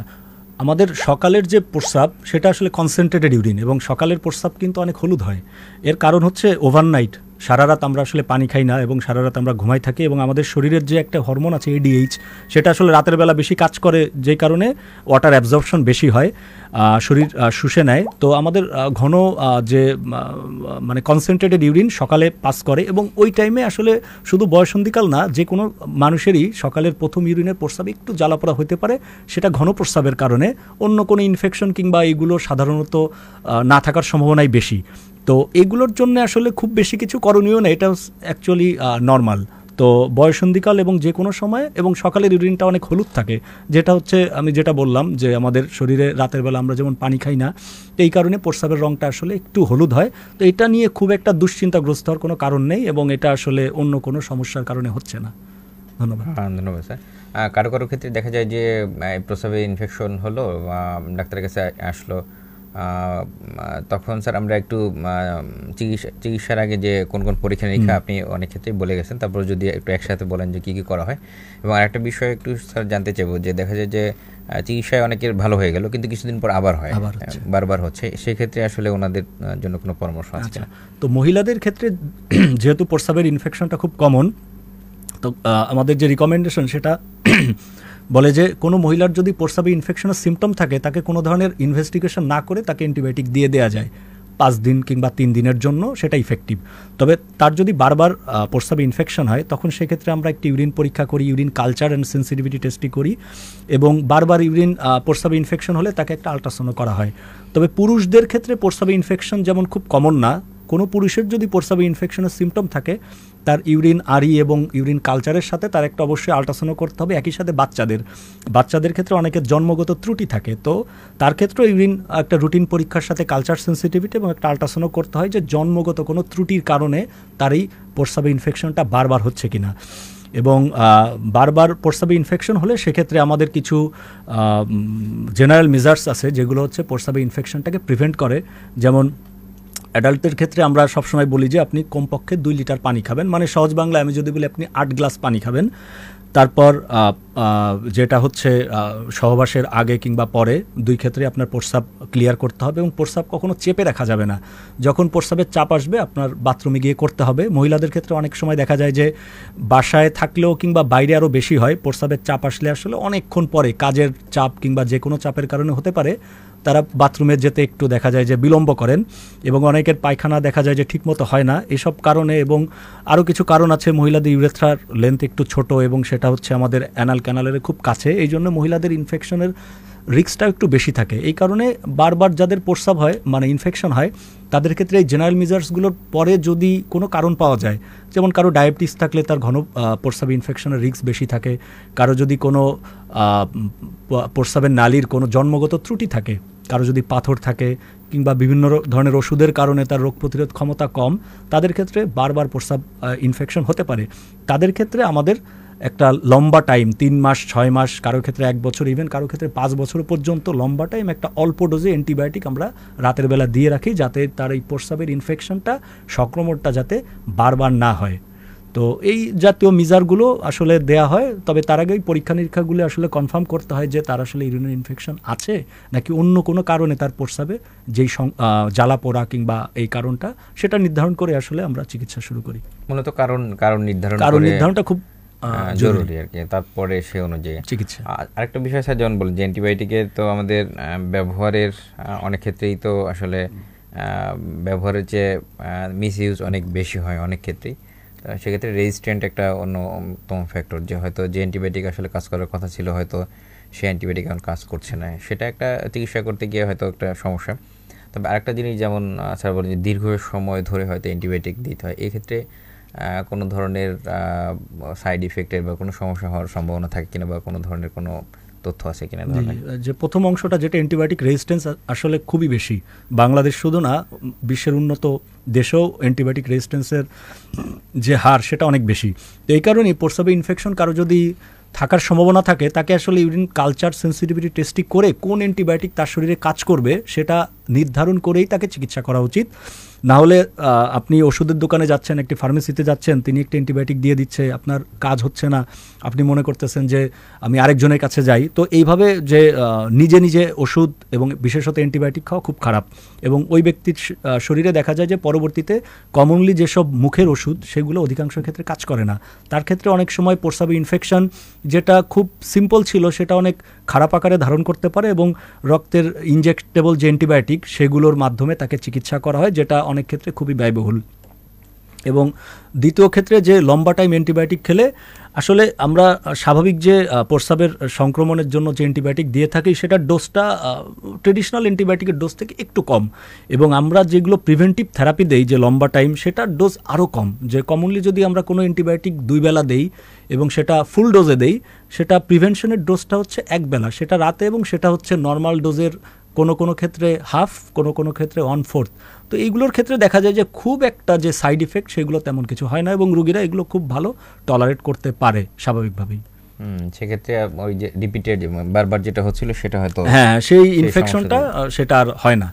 আমাদের সকালের যে প্রস্রাব সেটা আসলে কনসেন্ট্রেটেড ইউরিন, এবং সকালের প্রস্রাব কিন্তু অনেক হলুদ হয়। এর কারণ হচ্ছে ওভারনাইট, সারা রাত আমরা আসলে পানি খাই না এবং সারা রাত আমরা ঘুমাই থাকি, এবং আমাদের শরীরের যে একটা হরমোন আছে ADH, সেটা আসলে রাতের বেলা বেশি কাজ করে, যে কারণে ওয়াটার অ্যাবজর্পশন বেশি হয়, শরীর শুষে নেয়। তো আমাদের ঘন যে মানে কনসেন্ট্রেটেড ইউরিন সকালে পাস করে, এবং ওই টাইমে আসলে শুধু বয়ঃসন্ধিকাল না, যে কোনো মানুষেরই সকালের প্রথম ইউরিনের প্রস্রাব একটু জ্বালাপোড়া হতে পারে, সেটা ঘন প্রস্রাবের কারণে। অন্য কোনো ইনফেকশন কিংবা এইগুলো সাধারণত না থাকার সম্ভাবনাই বেশি। তো এগুলোর জন্য আসলে খুব বেশি কিছু করণীয় না, এটা অ্যাকচুয়ালি নর্মাল। তো বয়ঃসন্ধিকাল এবং যে কোনো সময়, এবং সকালের ইউরিনটা অনেক হলুদ থাকে, যেটা হচ্ছে আমি যেটা বললাম যে আমাদের শরীরে রাতের বেলা আমরা যেমন পানি খাই না, এই কারণে প্রস্রাবের রঙটা আসলে একটু হলুদ হয়। তো এটা নিয়ে খুব একটা দুশ্চিন্তাগ্রস্ত হওয়ার কোনো কারণ নেই, এবং এটা আসলে অন্য কোনো সমস্যার কারণে হচ্ছে না। ধন্যবাদ। ধন্যবাদ স্যার। কারো কারো ক্ষেত্রে দেখা যায় যে প্রস্রাবে ইনফেকশন হলো, ডাক্তারের কাছে আসলো, তখন স্যার আমরা একটু চিকিৎসার আগে যে কোন কোন পরীক্ষা নিরীক্ষা আপনি অনেক ক্ষেত্রেই বলে গেছেন, তারপর যদি একটু একসাথে বলেন যে কী কী করা হয়। এবং আরেকটা বিষয় একটু স্যার জানতে চাইবো, যে দেখা যায় যে চিকিৎসায় অনেকের ভালো হয়ে গেল কিন্তু কিছুদিন পর আবার হয়, বারবার হচ্ছে, সেক্ষেত্রে আসলে ওনাদের জন্য কোনো পরামর্শ আছে? তো মহিলাদের ক্ষেত্রে যেহেতু প্রস্রাবের ইনফেকশনটা খুব কমন, তো আমাদের যে রিকমেন্ডেশন সেটা বলে যে কোনো মহিলার যদি প্রস্রাবে ইনফেকশনের সিমটম থাকে, তাকে কোনো ধরনের ইনভেস্টিগেশন না করে তাকে অ্যান্টিবায়োটিক দিয়ে দেওয়া যায় 5 দিন কিংবা 3 দিনের জন্য, সেটা ইফেক্টিভ। তবে তার যদি বারবার প্রস্রাবে ইনফেকশন হয়, তখন সেক্ষেত্রে আমরা একটি ইউরিন পরীক্ষা করি, ইউরিন কালচার অ্যান্ড সেন্সিটিভিটি টেস্টটি করি, এবং বারবার ইউরিন প্রস্রাবে ইনফেকশন হলে তাকে একটা আল্ট্রাসাউন্ড করা হয়। তবে পুরুষদের ক্ষেত্রে প্রস্রাবে ইনফেকশন যেমন খুব কমন না, কোনো পুরুষের যদি প্রস্রাবে ইনফেকশনের সিমটম থাকে, তার ইউরিন আরই এবং ইউরিন কালচারের সাথে তার একটা অবশ্যই আল্ট্রাসাউন্ড করতে হবে। একই সাথে বাচ্চাদের ক্ষেত্রে অনেকের জন্মগত ত্রুটি থাকে, তো তার ক্ষেত্রে ইউরিন একটা রুটিন পরীক্ষার সাথে কালচার সেন্সিটিভিটি এবং একটা আল্ট্রাসাউন্ড করতে হয়, যে জন্মগত কোনো ত্রুটির কারণে তার এই প্রস্রাবে ইনফেকশনটা বারবার হচ্ছে কিনা। এবং বারবার প্রস্রাবে ইনফেকশন হলে সেক্ষেত্রে আমাদের কিছু জেনারেল মেজার্স আছে, যেগুলো হচ্ছে প্রস্রাবে ইনফেকশনটাকে প্রিভেন্ট করে। যেমন অ্যাডাল্টের ক্ষেত্রে আমরা সবসময় বলি যে আপনি কমপক্ষে 2 লিটার পানি খাবেন, মানে সহজ বাংলায় আমি যদি বলি আপনি 8 গ্লাস পানি খাবেন। তারপর যেটা হচ্ছে সহবাসের আগে কিংবা পরে 2 ক্ষেত্রে আপনার প্রস্রাব ক্লিয়ার করতে হবে, এবং প্রস্রাব কখনো চেপে রাখা যাবে না। যখন প্রস্রাবের চাপ আসবে আপনার বাথরুমে গিয়ে করতে হবে। মহিলাদের ক্ষেত্রে অনেক সময় দেখা যায় যে বাসায় থাকলেও কিংবা বাইরে আরও বেশি হয়, প্রস্রাবের চাপ আসলে আসলে অনেকক্ষণ পরে, কাজের চাপ কিংবা যে কোনো চাপের কারণে হতে পারে, তারা বাথরুমে যেতে একটু দেখা যায় যে বিলম্ব করেন, এবং অনেকের পায়খানা দেখা যায় যে ঠিকমতো হয় না, এসব কারণে। এবং আরও কিছু কারণ আছে, মহিলাদের ইউরেথ্রার লেন্থ একটু ছোট, এবং সেটা হচ্ছে আমাদের অ্যানাল ক্যানালের খুব কাছে, এই জন্য মহিলাদের ইনফেকশনের রিস্কটা একটু বেশি থাকে। এই কারণে বারবার যাদের প্রস্রাব হয়, মানে ইনফেকশন হয়, তাদের ক্ষেত্রে এই জেনারেল মেজার্সগুলোর পরে যদি কোনো কারণ পাওয়া যায়, যেমন কারো ডায়াবেটিস থাকলে তার ঘন প্রস্রাবে ইনফেকশনের রিস্ক বেশি থাকে, কারো যদি কোনো প্রস্রাবের নালীর কোনো জন্মগত ত্রুটি থাকে, কারো যদি পাথর থাকে, কিংবা বিভিন্ন ধরনের ওষুধের কারণে তার রোগ প্রতিরোধ ক্ষমতা কম, তাদের ক্ষেত্রে বারবার প্রস্রাব ইনফেকশন হতে পারে। তাদের ক্ষেত্রে আমাদের একটা লম্বা টাইম 3 মাস 6 মাস, কারোর ক্ষেত্রে 1 বছর, ইভেন কারোর ক্ষেত্রে 5 বছর পর্যন্ত লম্বা টাইম একটা অল্প ডোজে অ্যান্টিবায়োটিক আমরা রাতের বেলা দিয়ে রাখি, যাতে তার এই প্রস্রাবের ইনফেকশনটা, সংক্রমণটা যাতে বারবার না হয়। তো এই জাতীয় মিজারগুলো আসলে দেয়া হয়, তবে তার আগেই পরীক্ষা নিরীক্ষাগুলো আসলে কনফার্ম করতে হয় যে তার আসলে ইউরিনারি ইনফেকশন আছে নাকি অন্য কোনো কারণে তার প্রস্রাবে যেই জ্বালা পোড়া কিংবা এই কারণটা, সেটা নির্ধারণ করে আসলে আমরা চিকিৎসা শুরু করি। মূলত কারণ নির্ধারণটা খুব জরুরি আর কি, তারপরে সে অনুযায়ী চিকিৎসা। আরেকটা বিষয় স্যার যেমন বলেন যে অ্যান্টিবায়োটিকের তো আমাদের ব্যবহারের অনেক ক্ষেত্রেই তো আসলে ব্যবহারের যে মিসইউজ অনেক বেশি হয় অনেক ক্ষেত্রেই। সেক্ষেত্রে রেজিস্ট্যান্ট একটা অন্যতম ফ্যাক্টর, যে হয়তো যে অ্যান্টিবায়োটিক আসলে কাজ করার কথা ছিল হয়তো সে অ্যান্টিবায়োটিক এখন কাজ করছে না, সেটা একটা চিকিৎসা করতে গিয়ে হয়তো একটা সমস্যা। তবে আরেকটা জিনিস যেমন স্যার বলেন যে দীর্ঘ সময় ধরে হয়তো অ্যান্টিবায়োটিক দিতে হয়, এক্ষেত্রে কোনো ধরনের সাইড ইফেক্টের বা কোনো সমস্যা হওয়ার সম্ভাবনা থাকে কিনা, বা কোনো ধরনের কোনো তথ্য আছে কিনা? যে প্রথম অংশটা যেটা অ্যান্টিবায়োটিক রেজিস্ট্যান্স আসলে খুবই বেশি, বাংলাদেশ শুধু না বিশ্বের উন্নত দেশেও অ্যান্টিবায়োটিক রেজিস্ট্যান্সের যে হার সেটা অনেক বেশি। তো এই কারণেই প্রস্রাবে ইনফেকশন কারো যদি থাকার সম্ভাবনা থাকে, তাকে আসলে ইউরিন কালচার সেন্সিটিভিটি টেস্টিং করে কোন অ্যান্টিবায়োটিক তার শরীরে কাজ করবে সেটা নির্ধারণ করেই তাকে চিকিৎসা করা উচিত। না হলে আপনি ওষুধের দোকানে যাচ্ছেন, একটি ফার্মেসিতে যাচ্ছেন, তিনি একটি অ্যান্টিবায়োটিক দিয়ে দিচ্ছে, আপনার কাজ হচ্ছে না, আপনি মনে করতেছেন যে আমি আরেকজনের কাছে যাই। তো এইভাবে যে নিজে নিজে ওষুধ এবং বিশেষত অ্যান্টিবায়োটিক খাওয়া খুব খারাপ, এবং ওই ব্যক্তির শরীরে দেখা যায় যে পরবর্তীতে কমনলি যেসব মুখের ওষুধ সেগুলো অধিকাংশ ক্ষেত্রে কাজ করে না। তার ক্ষেত্রে অনেক সময় প্রস্রাবে ইনফেকশন যেটা খুব সিম্পল ছিল সেটা অনেক খারাপ আকারে ধারণ করতে পারে, এবং রক্তের ইনজেক্টেবল যে অ্যান্টিবায়োটিক সেগুলোর মাধ্যমে তাকে চিকিৎসা করা হয়, যেটা অনেক ক্ষেত্রে খুবই ব্যয়বহুল। এবং দ্বিতীয় ক্ষেত্রে যে লম্বা টাইম অ্যান্টিবায়োটিক খেলে আসলে আমরা স্বাভাবিক যে প্রস্রাবের সংক্রমণের জন্য যে অ্যান্টিবায়োটিক দিয়ে থাকি সেটার ডোজটা ট্রেডিশনাল অ্যান্টিবায়োটিকের ডোজ থেকে একটু কম, এবং আমরা যেগুলো প্রিভেন্টিভ থেরাপি দেই যে লম্বা টাইম, সেটার ডোজ আরও কম। যে কমনলি যদি আমরা কোনো অ্যান্টিবায়োটিক 2 বেলা দেই এবং সেটা ফুল ডোজে দেই, সেটা প্রিভেনশনের ডোজটা হচ্ছে 1 বেলা, সেটা রাতে, এবং সেটা হচ্ছে নর্মাল ডোজের কোনো ক্ষেত্রে হাফ, কোনো ক্ষেত্রে 1/4। তো এইগুলোর ক্ষেত্রে দেখা যায় যে খুব একটা যে সাইড ইফেক্ট সেগুলো তেমন কিছু হয় না, এবং রোগীরা এগুলো খুব ভালো টলারেট করতে পারে স্বাভাবিকভাবেই। সেক্ষেত্রে ওই যে রিপিটেড বারবার যেটা হচ্ছিল সেটা হয়তো সেই ইনফেকশনটা সেটা আর হয় না।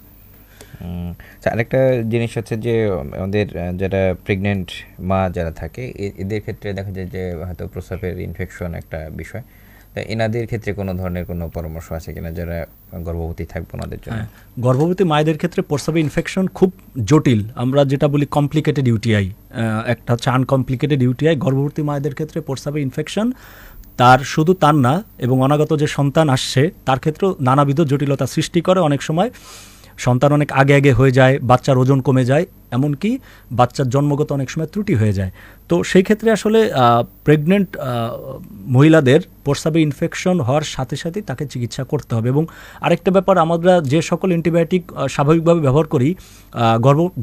আরেকটা জিনিস হচ্ছে যে আমাদের যারা প্রেগনেন্ট মা যারা থাকে এদের ক্ষেত্রে দেখা যায় যে হয়তো প্রস্রাবের ইনফেকশন একটা বিষয়, এনাদের ক্ষেত্রে কোনো ধরনের কোনো পরামর্শ আছে কিনা যারা গর্ভবতী থাকবে ওনাদের জন্য? গর্ভবতী মায়েদের ক্ষেত্রে প্রস্রাবে ইনফেকশন খুব জটিল, আমরা যেটা বলি কমপ্লিকেটেড ইউটিআই, একটা হচ্ছে আনকমপ্লিকেটেড ইউটিআই। গর্ভবতী মায়েদের ক্ষেত্রে প্রস্রাবে ইনফেকশন শুধু তার না, এবং অনাগত যে সন্তান আসছে তার ক্ষেত্রেও নানাবিধ জটিলতা সৃষ্টি করে। অনেক সময় সন্তান অনেক আগে হয়ে যায়, বাচ্চার ওজন কমে যায়, এমনকি বাচ্চার জন্মগত অনেক সময় ত্রুটি হয়ে যায়। তো সেই ক্ষেত্রে আসলে প্রেগনেন্ট মহিলাদের প্রস্রাবে ইনফেকশন হওয়ার সাথে সাথেই তাকে চিকিৎসা করতে হবে। এবং আরেকটা ব্যাপার, আমরা যে সকল অ্যান্টিবায়োটিক স্বাভাবিকভাবে ব্যবহার করি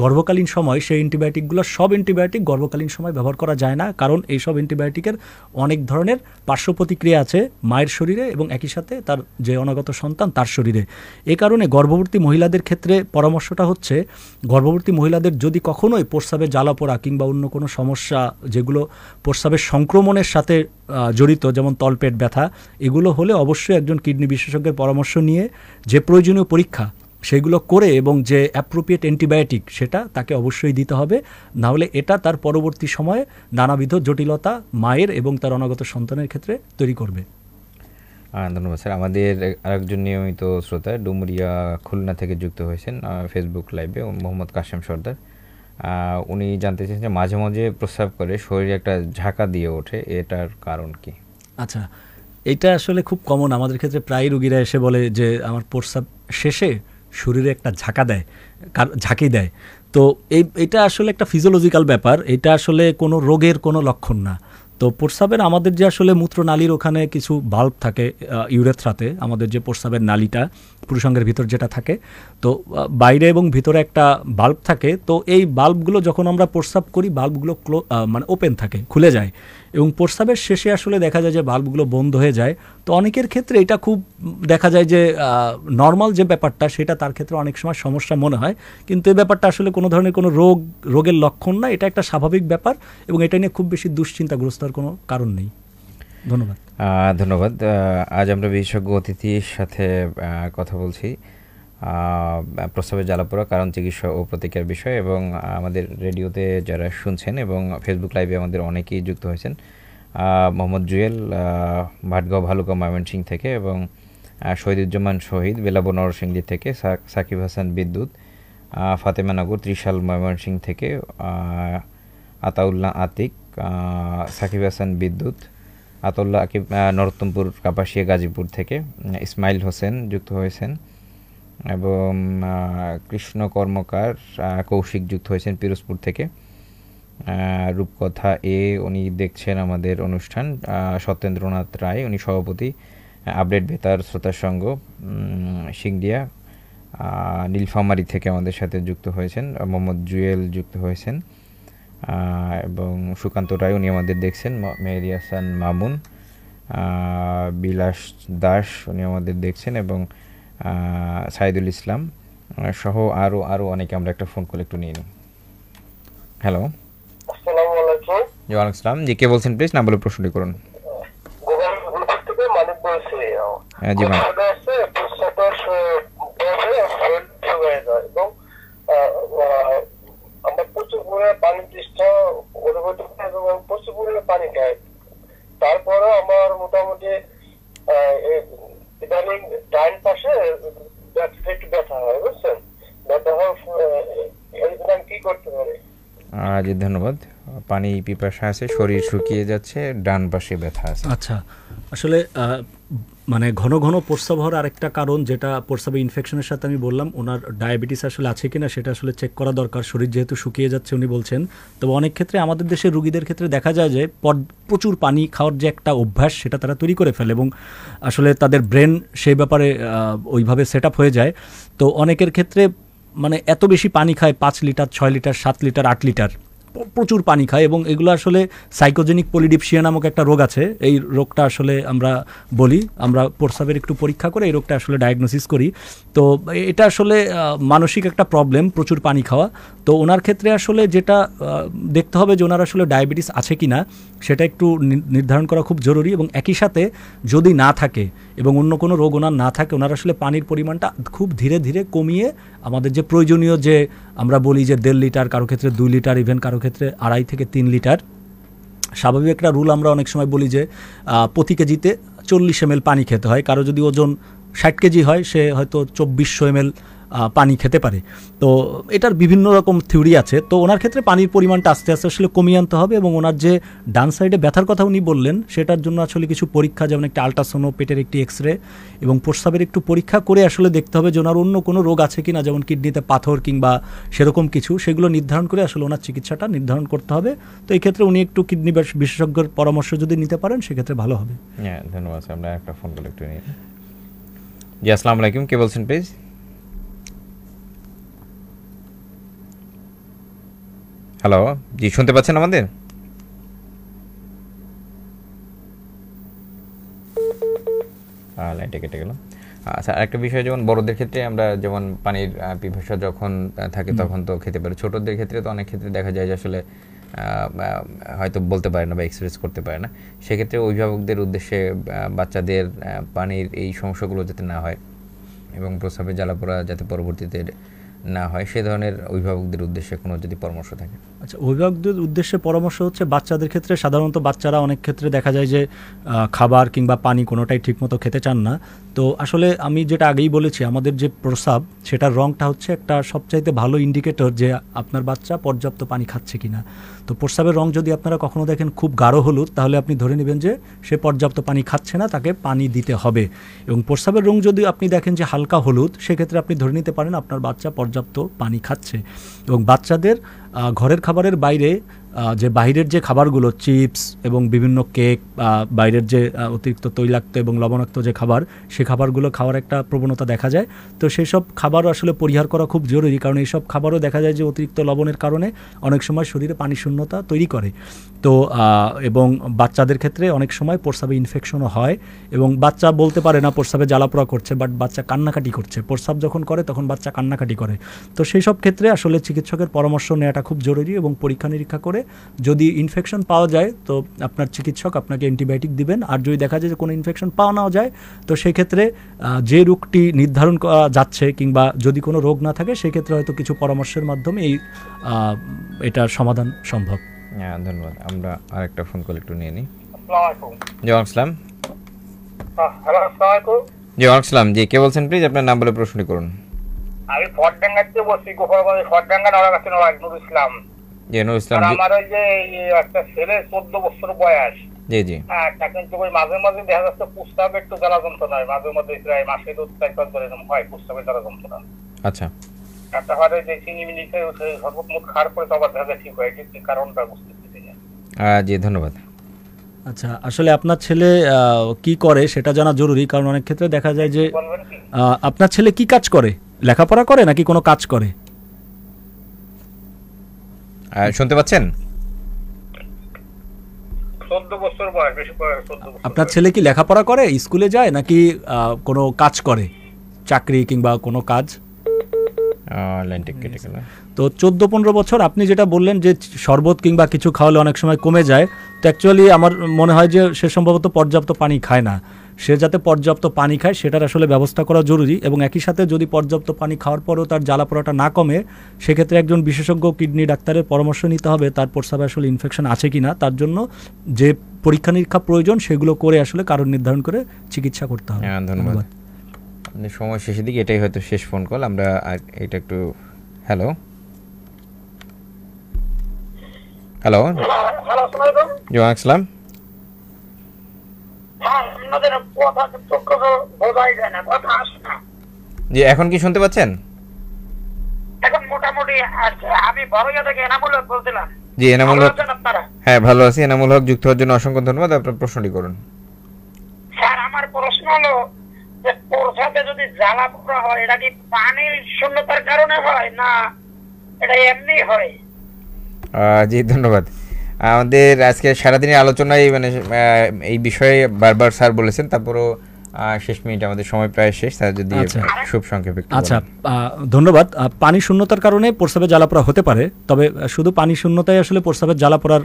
গর্ভকালীন সময়, সেই অ্যান্টিবায়োটিকগুলো সব অ্যান্টিবায়োটিক গর্ভকালীন সময় ব্যবহার করা যায় না, কারণ এইসব অ্যান্টিবায়োটিকের অনেক ধরনের পার্শ্ব প্রতিক্রিয়া আছে মায়ের শরীরে এবং একই সাথে তার যে অনাগত সন্তান তার শরীরে। এ কারণে গর্ভবতী মহিলাদের ক্ষেত্রে পরামর্শটা হচ্ছে, গর্ভবতী মহিলাদের যদি কখনোই প্রস্রাবে জ্বালা পোড়া কিংবা অন্য কোনো সমস্যা যেগুলো প্রস্রাবের সংক্রমণের সাথে জড়িত, যেমন তলপেট ব্যথা, এগুলো হলে অবশ্যই একজন কিডনি বিশেষজ্ঞের পরামর্শ নিয়ে যে প্রয়োজনীয় পরীক্ষা সেগুলো করে এবং যে অ্যাপ্রোপ্রিয়েট অ্যান্টিবায়োটিক সেটা তাকে অবশ্যই দিতে হবে, না হলে এটা তার পরবর্তী সময়ে নানাবিধ জটিলতা মায়ের এবং তার অনাগত সন্তানের ক্ষেত্রে তৈরি করবে। ধন্যবাদ স্যার। আমাদের আরেকজন নিয়মিত শ্রোতা ডুমুরিয়া খুলনা থেকে যুক্ত হয়েছেন ফেসবুক লাইভে, মোহাম্মদ কাশেম সর্দার। উনি জানতে চেয়েছেন যে মাঝে মাঝে প্রস্রাব করে শরীরে একটা ঝাঁকা দিয়ে ওঠে, এটার কারণ কি? আচ্ছা, এটা আসলে খুব কমন, আমাদের ক্ষেত্রে প্রায় রোগীরা এসে বলে যে আমার প্রস্রাব শেষে শরীরে একটা ঝাঁকি দেয়। তো এটা আসলে একটা ফিজিওলজিক্যাল ব্যাপার, এটা আসলে কোনো রোগের কোনো লক্ষণ না। তো প্রস্রাবের আমাদের যে আসলে মূত্রনালীর ওখানে কিছু বাল্ব থাকে ইউরেথ্রাতে, আমাদের যে প্রস্রাবের নালীটা পুরুষাঙ্গের ভিতর যেটা থাকে, তো বাইরে এবং ভিতরে একটা বাল্ব থাকে। তো এই বাল্বগুলো যখন আমরা প্রস্রাব করি বাল্বগুলো মানে ওপেন থাকে, খুলে যায়, এবং প্রস্রাবের শেষে আসলে দেখা যায় যে বাল্বগুলো বন্ধ হয়ে যায়। তো অনেকের ক্ষেত্রে এটা খুব দেখা যায় যে নর্মাল যে ব্যাপারটা সেটা তার ক্ষেত্রে অনেক সময় সমস্যা মনে হয়, কিন্তু এই ব্যাপারটা আসলে কোনো ধরনের কোনো রোগের লক্ষণ না, এটা একটা স্বাভাবিক ব্যাপার, এবং এটা নিয়ে খুব বেশি দুশ্চিন্তাগ্রস্ত হওয়ার কোনো কারণ নেই। ধন্যবাদ। ধন্যবাদ। আজ আমরা বিশেষজ্ঞ অতিথির সাথে কথা বলছি প্রস্রাবের জ্বালাপোড়া কারণ, চিকিৎসা ও প্রতিকার বিষয়, এবং আমাদের রেডিওতে যারা শুনছেন এবং ফেসবুক লাইভে আমাদের অনেকেই যুক্ত হয়েছেন, মোহাম্মদ জুয়েল ভাটগাঁও ভালুকা ময়মনসিংহ থেকে, এবং শহীদুজ্জামান শহীদ বেলাবো নরসিংদী থেকে, সাকিব হাসান বিদ্যুৎ ফাতেমানগর ত্রিশাল ময়মনসিংহ থেকে, আতাউল্লাহ আতিক, সাকিব হাসান বিদ্যুৎ, আতাউল্লাহ আকিব নরোত্তমপুর কাপাসিয়া গাজীপুর থেকে, ইসমাইল হোসেন যুক্ত হয়েছেন, এবং কৃষ্ণ কর্মকার কৌশিক যুক্ত হয়েছেন পিরোজপুর থেকে, রূপকথা উনি দেখছেন আমাদের অনুষ্ঠান, সত্যেন্দ্রনাথ রায় উনি সভাপতি আপডেট বেতার শ্রোতা সংঘ সিংডিয়া নীলফামারী থেকে আমাদের সাথে যুক্ত হয়েছেন, মোহাম্মদ জুয়েল যুক্ত হয়েছেন, এবং সুকান্ত রায় উনি আমাদের দেখছেন, মেহেদি হাসান মামুন, বিলাস দাস উনি আমাদের দেখছেন, এবং সাইদুল ইসলাম সহ আরও অনেকে। আমরা একটা ফোন কল একটু নিয়ে নিই। হ্যালো, আসসালামু আলাইকুম। ওয়ালাইকুম আসসালাম। জি, কে বলছেন প্লিজ? নাম বলে প্রশ্নটি করুন। জি ম্যাম। আমরা প্রচুর পরিমাণে পানি তৃষ্ণা অনুভূত করি এবং প্রচুর পরিমাণে পানি খাই। তারপরে আমার মোটামুটি ইদানিং ডাইন পাশে একটু ব্যথা হয়, বুঝছেন? ব্যথা হওয়ার আমি কি করতে পারি? জি ধন্যবাদ। পানি পিপাসা আছে, শরীর শুকিয়ে যাচ্ছে, ডান পাশে ব্যথা আছে। আচ্ছা, আসলে মানে ঘন ঘন প্রস্রাব হওয়ার আরেকটা কারণ, যেটা প্রস্রাবে ইনফেকশনের সাথে আমি বললাম, ওনার ডায়াবেটিস আসলে আছে কিনা সেটা আসলে চেক করা দরকার। শরীর যেহেতু শুকিয়ে যাচ্ছে উনি বলছেন, তবে অনেক ক্ষেত্রে আমাদের দেশের রুগীদের ক্ষেত্রে দেখা যায় যে প্রচুর পানি খাওয়ার যে একটা অভ্যাস সেটা তারা তৈরি করে ফেলে, এবং আসলে তাদের ব্রেন সেই ব্যাপারে ওইভাবে সেট আপ হয়ে যায়। তো অনেকের ক্ষেত্রে মানে এত বেশি পানি খায়, 5 লিটার 6 লিটার 7 লিটার 8 লিটার প্রচুর পানি খায়, এবং এগুলো আসলে সাইকোজেনিক পলিডিপসিয়া নামক একটা রোগ আছে। এই রোগটা আসলে আমরা প্রস্রাবের একটু পরীক্ষা করে এই রোগটা আসলে ডায়াগনোসিস করি। তো এটা আসলে মানসিক একটা প্রবলেম, প্রচুর পানি খাওয়া। তো ওনার ক্ষেত্রে আসলে যেটা দেখতে হবে যে ওনার আসলে ডায়াবেটিস আছে কি না সেটা একটু নির্ধারণ করা খুব জরুরি, এবং একই সাথে যদি না থাকে এবং অন্য কোনো রোগ ওনার না থাকে, ওনার আসলে পানির পরিমাণটা খুব ধীরে ধীরে কমিয়ে আমাদের যে প্রয়োজনীয়, যে আমরা বলি যে 1.5 লিটার, কারো ক্ষেত্রে 2 লিটার, ইভেন কারো ক্ষেত্রে 2.5 থেকে 3 লিটার, স্বাভাবিক একটা রুল আমরা অনেক সময় বলি যে প্রতি কেজিতে 40 ml পানি খেতে হয়। কারো যদি ওজন 60 কেজি হয়, সে হয়তো 2400 ml পানি খেতে পারে। তো এটার বিভিন্ন রকম থিওরি আছে। তো ওনার ক্ষেত্রে পানির পরিমাণটা আস্তে আস্তে আসলে কমিয়ে আনতে হবে, এবং ওনার যে ডান সাইডে ব্যথার কথা উনি বললেন সেটার জন্য আসলে কিছু পরীক্ষা, যেমন একটা আল্ট্রাসোনো, পেটের একটি এক্সরে এবং প্রস্রাবের একটু পরীক্ষা করে আসলে দেখতে হবে যে ওনার অন্য কোনো রোগ আছে কিনা, যেমন কিডনিতে পাথর কিংবা সেরকম কিছু, সেগুলো নির্ধারণ করে আসলে ওনার চিকিৎসাটা নির্ধারণ করতে হবে। তো এই ক্ষেত্রে উনি একটু কিডনি বিশেষজ্ঞের পরামর্শ যদি নিতে পারেন সেক্ষেত্রে ভালো হবে। হ্যাঁ, ধন্যবাদ। আমরা একটা ফোন কল একটু নিই। জি, আসসালামু আলাইকুম। কে বলছেন প্লিজ? হ্যালো, জি শুনতে পাচ্ছেন আমাদের? লাইনটা কেটে গেল। আচ্ছা, একটা বিষয়, যেমন বড়দের ক্ষেত্রে আমরা যেমন পানির পিপাসা যখন থাকে তখন তো খেতে পারে, ছোটদের ক্ষেত্রে তো অনেক ক্ষেত্রে দেখা যায় যে আসলে হয়তো বলতে পারে না বা এক্সপ্রেস করতে পারে না। সেক্ষেত্রে অভিভাবকদের উদ্দেশ্যে বাচ্চাদের পানির এই সমস্যাগুলো যাতে না হয় এবং প্রস্রাবের জ্বালাপোড়া যাতে পরবর্তীতে না হয়, সে ধরনের অভিভাবকদের উদ্দেশ্যে কোনো যদি পরামর্শ থাকে। আচ্ছা, অভিভাবকদের উদ্দেশ্যে পরামর্শ হচ্ছে, বাচ্চাদের ক্ষেত্রে সাধারণত বাচ্চারা অনেক ক্ষেত্রে দেখা যায় যে খাবার কিংবা পানি কোনোটাই ঠিকমতো খেতে চান না। তো আসলে আমি যেটা আগেই বলেছি, আমাদের যে প্রস্রাব সেটার রঙটা হচ্ছে একটা সবচাইতে ভালো ইন্ডিকেটর যে আপনার বাচ্চা পর্যাপ্ত পানি খাচ্ছে কিনা। তো প্রস্রাবের রং যদি আপনারা কখনো দেখেন খুব গাঢ় হলুদ, তাহলে আপনি ধরে নেবেন যে সে পর্যাপ্ত পানি খাচ্ছে না, তাকে পানি দিতে হবে। এবং প্রস্রাবের রং যদি আপনি দেখেন যে হালকা হলুদ, সেক্ষেত্রে আপনি ধরে নিতে পারেন আপনার বাচ্চা পর্যাপ্ত পানি খাচ্ছে। এবং বাচ্চাদের ঘরের খাবারের বাইরে যে বাইরের যে খাবারগুলো, চিপস এবং বিভিন্ন কেক, বাইরের যে অতিরিক্ত তৈলাক্ত এবং লবণাক্ত যে খাবার, সে খাবারগুলো খাওয়ার একটা প্রবণতা দেখা যায়। তো সেই সব খাবারও আসলে পরিহার করা খুব জরুরি, কারণ এইসব খাবারও দেখা যায় যে অতিরিক্ত লবণের কারণে অনেক সময় শরীরে পানি শূন্যতা তৈরি করে। তো এবং বাচ্চাদের ক্ষেত্রে অনেক সময় প্রস্রাবে ইনফেকশনও হয়, এবং বাচ্চা বলতে পারে না প্রস্রাবে জ্বালাপোড়া করছে, বাট বাচ্চা কান্নাকাটি করছে। প্রস্রাব যখন করে তখন বাচ্চা কান্নাকাটি করে। তো সেই সব ক্ষেত্রে আসলে চিকিৎসকের পরামর্শ নেওয়াটা খুব জরুরি, এবং পরীক্ষা নিরীক্ষা করে যদি ইনফেকশন পাওয়া যায় তো আপনার চিকিৎসক আপনাকে অ্যান্টিবায়োটিক দিবেন, আর যদি দেখা যায় যে কোনো ইনফেকশন পাওয়া নাও যায় তো সেক্ষেত্রে যে রোগটি নির্ধারণ করা যাচ্ছে কিংবা যদি কোনো রোগ না থাকে সেক্ষেত্রে হয়তো কিছু পরামর্শের মাধ্যমে এটার সমাধান সম্ভব। হ্যাঁ, ধন্যবাদ। আমরা আরেকটা ফোন কল একটু নিয়ে নিই। আসসালামু আলাইকুম। জি ওয়ালাইকুম আসসালাম। হ্যালো, আসসালামু আলাইকুম। জি ওয়ালাইকুম আসসালাম। জি কে বলছেন প্লিজ, আপনার নাম বলে প্রশ্নটি করুন। আমি ফটডাঙ্গাতে বসি, গোপালগঞ্জে ফটডাঙ্গা নড়াগাছে নুরুল ইসলাম। জি নুরুল ইসলাম। আর আমার ওই যে একটা ছেলে 14 বছর বয়স। জি জি। হ্যাঁ, কিন্তু ওই মাঝে মাঝে দেখা যাচ্ছে প্রস্রাবে একটু জ্বালা যন্ত্রণা হয়, মাঝে মধ্যে প্রায় মাসে 2-4 করে এরকম হয় প্রস্রাবে জ্বালা যন্ত্রণা। আচ্ছা। একটা হয় যে চিনি মিনিটে শরবত মুখ খাওয়ার পরে তো আবার দেখা যায় ঠিক হয়, এটা কি কারণটা বুঝতে পারছি না। জি ধন্যবাদ। আচ্ছা, আসলে আপনার ছেলে কি করে সেটা জানা জরুরি, কারণ অনেক ক্ষেত্রে দেখা যায় যে বলবেন কি? আপনার ছেলে কি কাজ করে, লেখাপড়া করে নাকি কোনো কাজ করে? শুনতে পাচ্ছেন? 14 বছর বয়স, বেশি বয়স 14 বছর। আপনার ছেলে কি লেখাপড়া করে, স্কুলে যায় নাকি কোনো কাজ করে, চাকরি কিংবা কোনো কাজ? লাইন টিক কেটে গেল। তো 14-15 বছর আপনি যেটা বললেন যে শরবত কিংবা কিছু খাওয়ালে অনেক সময় কমে যায়, তো অ্যাকচুয়ালি আমার মনে হয় যে সে সম্ভবত পর্যাপ্ত পানি খায় না। সে যাতে পর্যাপ্ত পানি খায় সেটার আসলে ব্যবস্থা করা জরুরি, এবং একই সাথে যদি পর্যাপ্ত পানি খাওয়ার পরেও তার জ্বালাপোড়াটা না কমে সেক্ষেত্রে একজন বিশেষজ্ঞ কিডনি ডাক্তারের পরামর্শ নিতে হবে তার প্রস্রাবে আসলে ইনফেকশন আছে কি না, তার জন্য যে পরীক্ষা নিরীক্ষা প্রয়োজন সেগুলো করে আসলে কারণ নির্ধারণ করে চিকিৎসা করতে হবে। ধন্যবাদ। আপনি সময় শেষের দিকে, এটাই হয়তো শেষ ফোন কল। আমরা এটা একটু হ্যালো হ্যালো হ্যালো, আসসালামু আলাইকুম। জি ওয়ালাইকুম আসসালাম। হ্যাঁ, আপনাদের কথা তো বোঝাই যায় না, কথা আসে না। জি এখন কি শুনতে পাচ্ছেন? এখন মোটামুটি আছে। আমি বড়ইয়া থেকে এনামুল হক বলছিলাম। জি এনামুল হক। ভালো আছেন আপনারা? হ্যাঁ ভালো আছি। এনামুল হক যুক্ত হওয়ার জন্য অসংখ্য ধন্যবাদ। আপনার প্রশ্নটি করুন। স্যার, আমার প্রশ্ন হলো যে প্রস্রাবে যদি জ্বালা পোড়া হয় এটা কি পানির শূন্যতার কারণে হয় না এটা এমনি হয়? জি ধন্যবাদ। আমাদের আজকে সারাদিনের আলোচনায় মানে এই বিষয়ে বারবার স্যার বলেছেন, তারপরও শেষ মিনিট আমাদের সময় প্রায় শেষ। স্যার যদি খুব সংক্ষেপে একটু আচ্ছা, বলেন। ধন্যবাদ। পানি শূন্যতার কারণে প্রস্রাবে জ্বালাপোড়া হতে পারে, তবে শুধু পানি শূন্যতাই আসলে প্রস্রাবের জ্বালাপোড়ার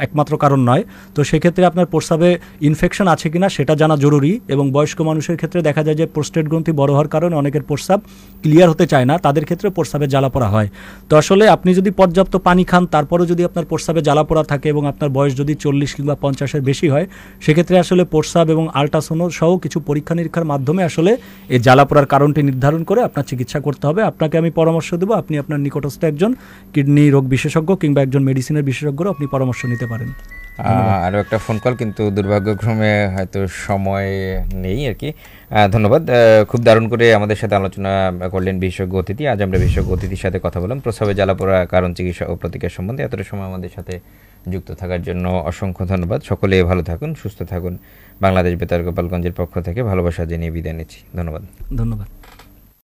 একমাত্র কারণ নয়। তো সেক্ষেত্রে আপনার প্রস্রাবে ইনফেকশন আছে কিনা সেটা জানা জরুরি, এবং বয়স্ক মানুষের ক্ষেত্রে দেখা যায় যে প্রোস্টেট গ্রন্থি বড় হওয়ার কারণে অনেকের প্রস্রাব ক্লিয়ার হতে চায় না, তাদের ক্ষেত্রে প্রস্রাবে জ্বালাপোড়া হয়। তো আসলে আপনি যদি পর্যাপ্ত পানি খান তারপরেও যদি আপনার প্রস্রাবে জ্বালাপোড়া থাকে এবং আপনার বয়স যদি 40 কিংবা 50-এর বেশি হয় সেক্ষেত্রে আসলে প্রস্রাব এবং আল্ট্রাসাউন্ড সহ কিছু পরীক্ষা নিরীক্ষার মাধ্যমে আসলে এই জ্বালাপোড়ার কারণটি নির্ধারণ করে আপনার চিকিৎসা করতে হবে। আপনাকে আমি পরামর্শ দেবো, আপনি আপনার নিকটস্থ একজন কিডনি রোগ বিশেষজ্ঞ কিংবা একজন মেডিসিনের বিশেষজ্ঞরও আপনি পরামর্শ নিতে পারেন। আরও একটা ফোন কল, কিন্তু দুর্ভাগ্যক্রমে হয়তো সময় নেই আর কি। ধন্যবাদ। খুব দারুণ করে আমাদের সাথে আলোচনা করলেন বিশেষজ্ঞ অতিথি। আজ আমরা বিশেষজ্ঞ অতিথির সাথে কথা বললাম প্রস্রাবে জ্বালাপোড়া কারণ, চিকিৎসা ও প্রতিকার সম্বন্ধে। এতটা সময় আমাদের সাথে যুক্ত থাকার জন্য অসংখ্য ধন্যবাদ। সকলে ভালো থাকুন, সুস্থ থাকুন। বাংলাদেশ বেতার গোপালগঞ্জের পক্ষ থেকে ভালোবাসা জানিয়ে বিদায় নিচ্ছি। ধন্যবাদ।